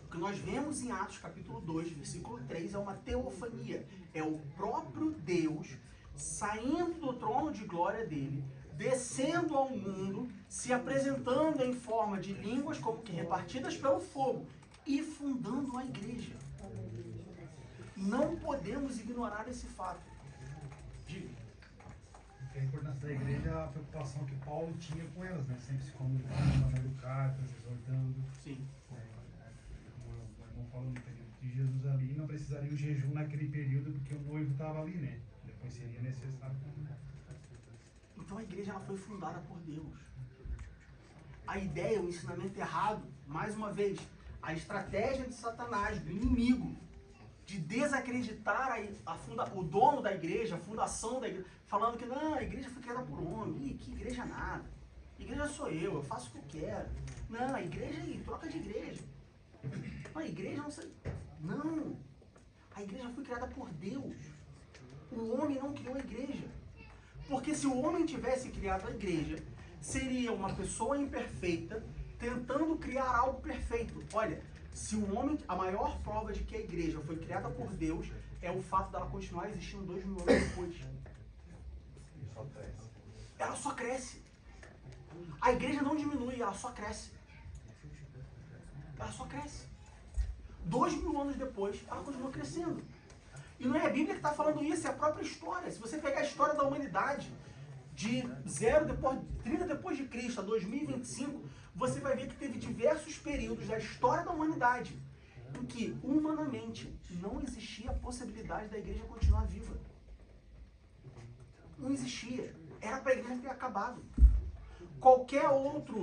S1: O que nós vemos em Atos capítulo 2, versículo 3, é uma teofania. É o próprio Deus saindo do trono de glória dele, descendo ao mundo, se apresentando em forma de línguas como que repartidas pelo fogo e fundando a igreja. Não podemos ignorar esse fato. Diga.
S8: A importância da igreja é a preocupação que Paulo tinha com elas, né? Sempre se comunicando, mandando cartas, exortando.
S1: Sim.
S8: Como o irmão falou no período de Jesus ali, não precisaria o jejum naquele período, porque o noivo estava ali, né? Depois seria necessário.
S1: Então a igreja ela foi fundada por Deus. A ideia, o ensinamento errado, mais uma vez, a estratégia de Satanás, do inimigo, de desacreditar o dono da igreja, a fundação da igreja, falando que não, a igreja foi criada por homem. Ih, que igreja nada. Igreja sou eu faço o que eu quero. Não, a igreja aí, troca de igreja. Não, a igreja não sei. Não. A igreja foi criada por Deus. O homem não criou a igreja. Porque se o homem tivesse criado a igreja, seria uma pessoa imperfeita tentando criar algo perfeito. Olha, se o homem, a maior prova de que a igreja foi criada por Deus é o fato dela continuar existindo 2000 anos depois.
S4: Só cresce.
S1: Ela só cresce. A igreja não diminui, ela só cresce. Ela só cresce. 2000 anos depois, ela continua crescendo. E não é a Bíblia que está falando isso, é a própria história. Se você pegar a história da humanidade, de 30 depois de Cristo a 2025, você vai ver que teve diversos períodos da história da humanidade em que, humanamente, não existia a possibilidade da igreja continuar viva. Não existia. Era para a igreja ter acabado. Qualquer outra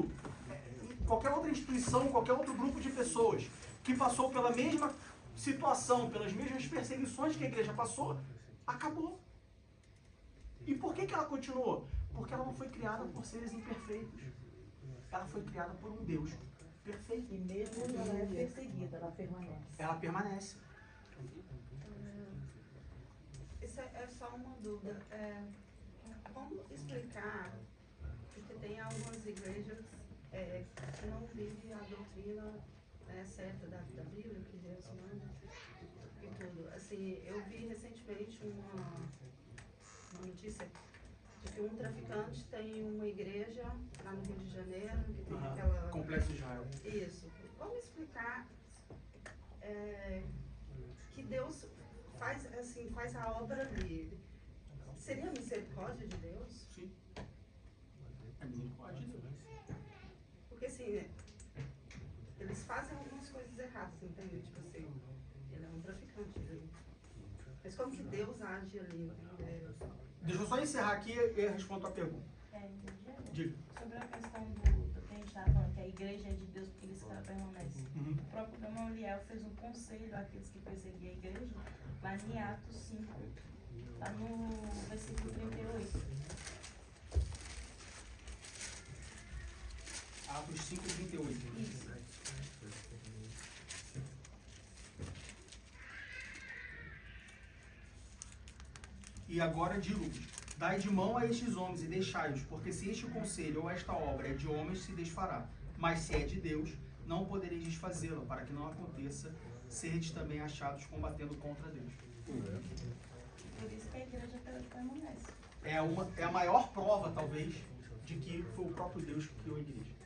S1: instituição, qualquer outro grupo de pessoas que passou pela mesma situação, pelas mesmas perseguições que a igreja passou, acabou. E por que ela continuou? Porque ela não foi criada por seres imperfeitos. Ela foi criada por um Deus perfeito.
S2: E mesmo quando ela é perseguida, ela permanece.
S1: Ela permanece.
S5: Isso é só uma dúvida. Como explicar, porque tem algumas igrejas que não vivem a doutrina certa da Bíblia, que Deus manda e tudo. Assim, eu vi recentemente uma notícia de que um traficante tem uma igreja lá no Rio de Janeiro, que tem aquela...
S1: Complexo de Israel.
S5: Isso. Como explicar que Deus faz a obra dele? Seria a misericórdia de Deus?
S1: Sim. A misericórdia de Deus.
S5: Porque assim, eles fazem algumas coisas erradas, entende? Tipo assim, ele é um traficante. Mas como que Deus age ali?
S1: Deixa eu só encerrar aqui e respondo a tua pergunta. Diga.
S9: Sobre a questão do que a gente estava falando, que a igreja é de Deus porque eles permanecem.
S1: Uhum.
S9: O próprio Gamaliel fez um conselho àqueles que perseguiam a igreja, lá em Atos 5, lá no versículo 38.
S1: Atos 5, 38.
S9: Isso.
S1: E agora digo-vos, dai de mão a estes homens e deixai-os, porque se este conselho ou esta obra é de homens, se desfará. Mas se é de Deus, não podereis desfazê-la, para que não aconteça, serdes também achados combatendo contra Deus.
S9: Por isso que a igreja permanece.
S1: É a maior prova, talvez, de que foi o próprio Deus que criou a igreja.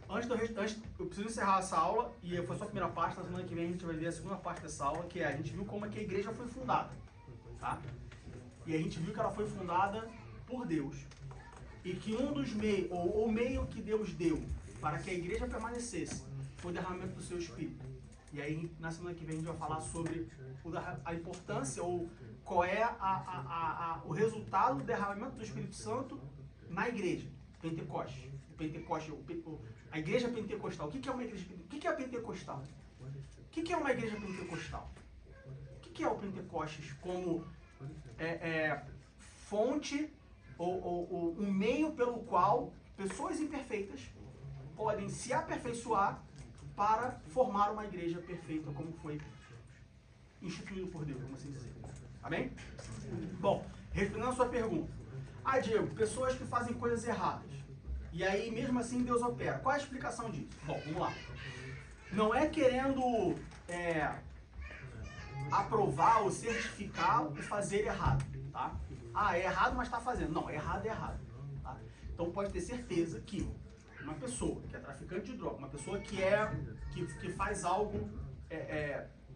S1: Antes, eu preciso encerrar essa aula, e foi só a primeira parte, na semana que vem a gente vai ver a segunda parte dessa aula, que é, a gente viu como é que a igreja foi fundada, tá? E a gente viu que ela foi fundada por Deus. E que um dos meios, ou o meio que Deus deu para que a igreja permanecesse, foi o derramamento do seu Espírito. E aí, na semana que vem, a gente vai falar sobre a importância, ou qual é o resultado do derramamento do Espírito Santo na igreja. Pentecoste. A igreja pentecostal. O que é uma igreja pentecostal? O que é a pentecostal? O que é uma igreja pentecostal? O que é o Pentecostes como fonte ou um meio pelo qual pessoas imperfeitas podem se aperfeiçoar para formar uma igreja perfeita, como foi instituído por Deus, vamos assim dizer. Amém? Bom, respondendo a sua pergunta. Diego, pessoas que fazem coisas erradas. E aí, mesmo assim, Deus opera. Qual é a explicação disso? Bom, vamos lá. Não é querendo aprovar ou certificar o fazer errado, tá? É errado, mas está fazendo. Não, errado é errado. Tá? Então pode ter certeza que uma pessoa que é traficante de droga, uma pessoa que faz algo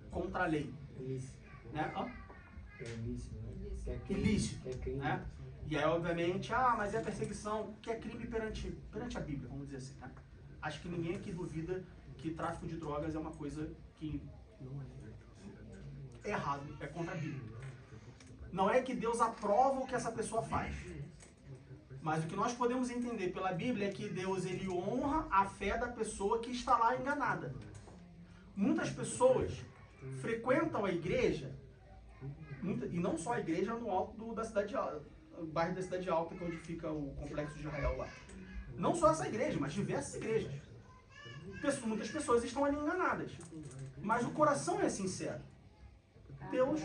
S1: contra a lei, né? Ilícito, né? E aí, obviamente, mas é perseguição, que é crime perante a Bíblia, vamos dizer assim, né? Acho que ninguém aqui duvida que tráfico de drogas é uma coisa que é errado, é contra a Bíblia. Não é que Deus aprova o que essa pessoa faz. Mas o que nós podemos entender pela Bíblia é que Deus, ele honra a fé da pessoa que está lá enganada. Muitas pessoas frequentam a igreja, e não só a igreja no alto da cidade alta, bairro da Cidade Alta, que é onde fica o complexo de Israel lá. Não só essa igreja, mas diversas igrejas. Muitas pessoas estão ali enganadas. Mas o coração é sincero. Deus,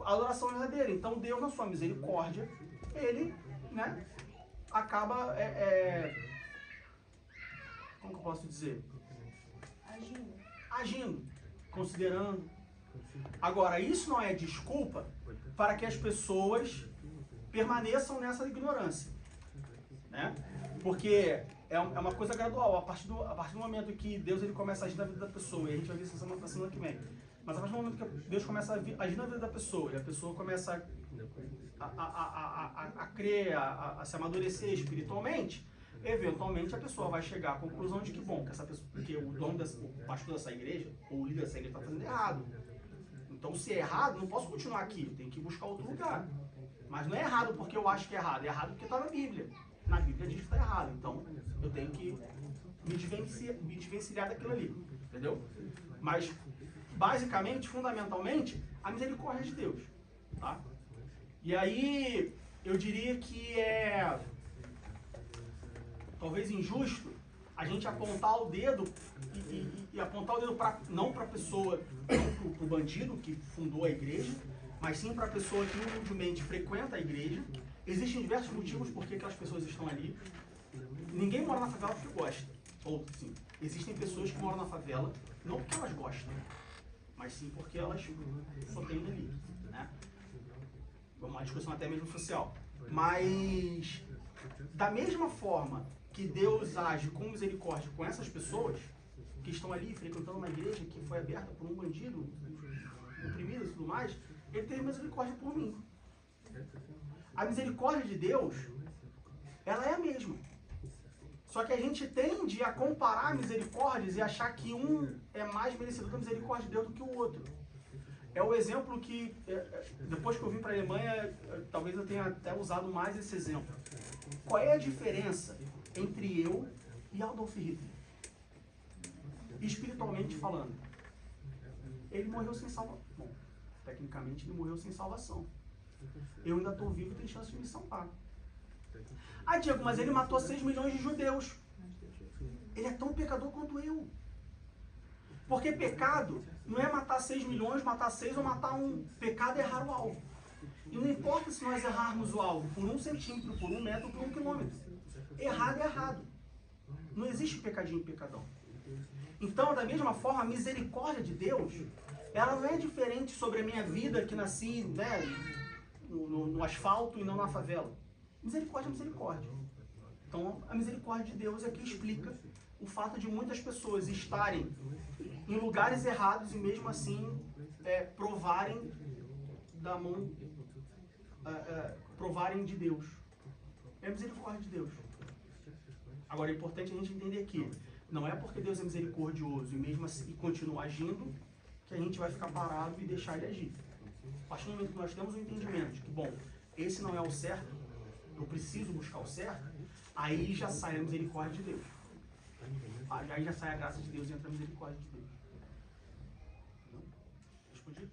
S1: a adoração é verdadeira. Então Deus, na sua misericórdia, ele, né, acaba, como que eu posso dizer? Agindo, considerando. Agora, isso não é desculpa para que as pessoas permaneçam nessa ignorância, né? Porque é uma coisa gradual. A partir do momento que Deus ele começa a agir na vida da pessoa, e a gente vai ver isso na semana que vem, mas a partir do momento que Deus começa a agir na vida da pessoa, e a pessoa começa a crer, a se amadurecer espiritualmente, eventualmente a pessoa vai chegar à conclusão de que, bom, que essa pessoa, porque o pastor dessa igreja, ou o líder dessa igreja está fazendo errado. Então, se é errado, não posso continuar aqui, tem que buscar outro lugar. Mas não é errado porque eu acho que é errado porque está na Bíblia. Na Bíblia diz que está errado, então eu tenho que me desvencilhar daquilo ali, entendeu? Mas, basicamente, fundamentalmente, a misericórdia de Deus, tá? E aí, eu diria que é talvez injusto a gente apontar o dedo e apontar o dedo não para a pessoa, não para o bandido que fundou a igreja, mas sim para a pessoa que humildemente frequenta a igreja. Existem diversos motivos por que aquelas pessoas estão ali. Ninguém mora na favela porque gosta. Ou sim, existem pessoas que moram na favela não porque elas gostam, mas sim porque elas só têm ali, né? É uma discussão até mesmo social. Mas da mesma forma que Deus age com misericórdia com essas pessoas que estão ali frequentando uma igreja que foi aberta por um bandido, oprimido e tudo mais, ele teve misericórdia por mim. A misericórdia de Deus, ela é a mesma. Só que a gente tende a comparar misericórdias e achar que um é mais merecedor da misericórdia de Deus do que o outro. É o exemplo que, depois que eu vim para a Alemanha, talvez eu tenha até usado mais esse exemplo. Qual é a diferença entre eu e Adolf Hitler? Espiritualmente falando. Ele morreu sem salvação. Bom, tecnicamente ele morreu sem salvação. Eu ainda estou vivo e tenho chance de me salvar. Ah, Diego, mas ele matou 6 milhões de judeus. Ele é tão pecador quanto eu. Porque pecado não é matar 6 milhões, matar 6 ou matar um. Pecado é errar o alvo. E não importa se nós errarmos o alvo por 1 centímetro, por 1 metro, por 1 quilômetro. Errado é errado. Não existe pecadinho e pecadão. Então, da mesma forma, a misericórdia de Deus, ela não é diferente sobre a minha vida que nasci, né, no asfalto e não na favela. Misericórdia é misericórdia. Então, a misericórdia de Deus é que explica o fato de muitas pessoas estarem em lugares errados e mesmo assim provarem da mão, provarem de Deus. É a misericórdia de Deus. Agora, é importante a gente entender que não é porque Deus é misericordioso e mesmo assim e continua agindo que a gente vai ficar parado e deixar ele agir. A partir do momento que nós temos o entendimento de que, bom, esse não é o certo, eu preciso buscar o certo, aí já sai a misericórdia de Deus. Aí já sai a graça de Deus e entra a misericórdia de Deus. Respondi?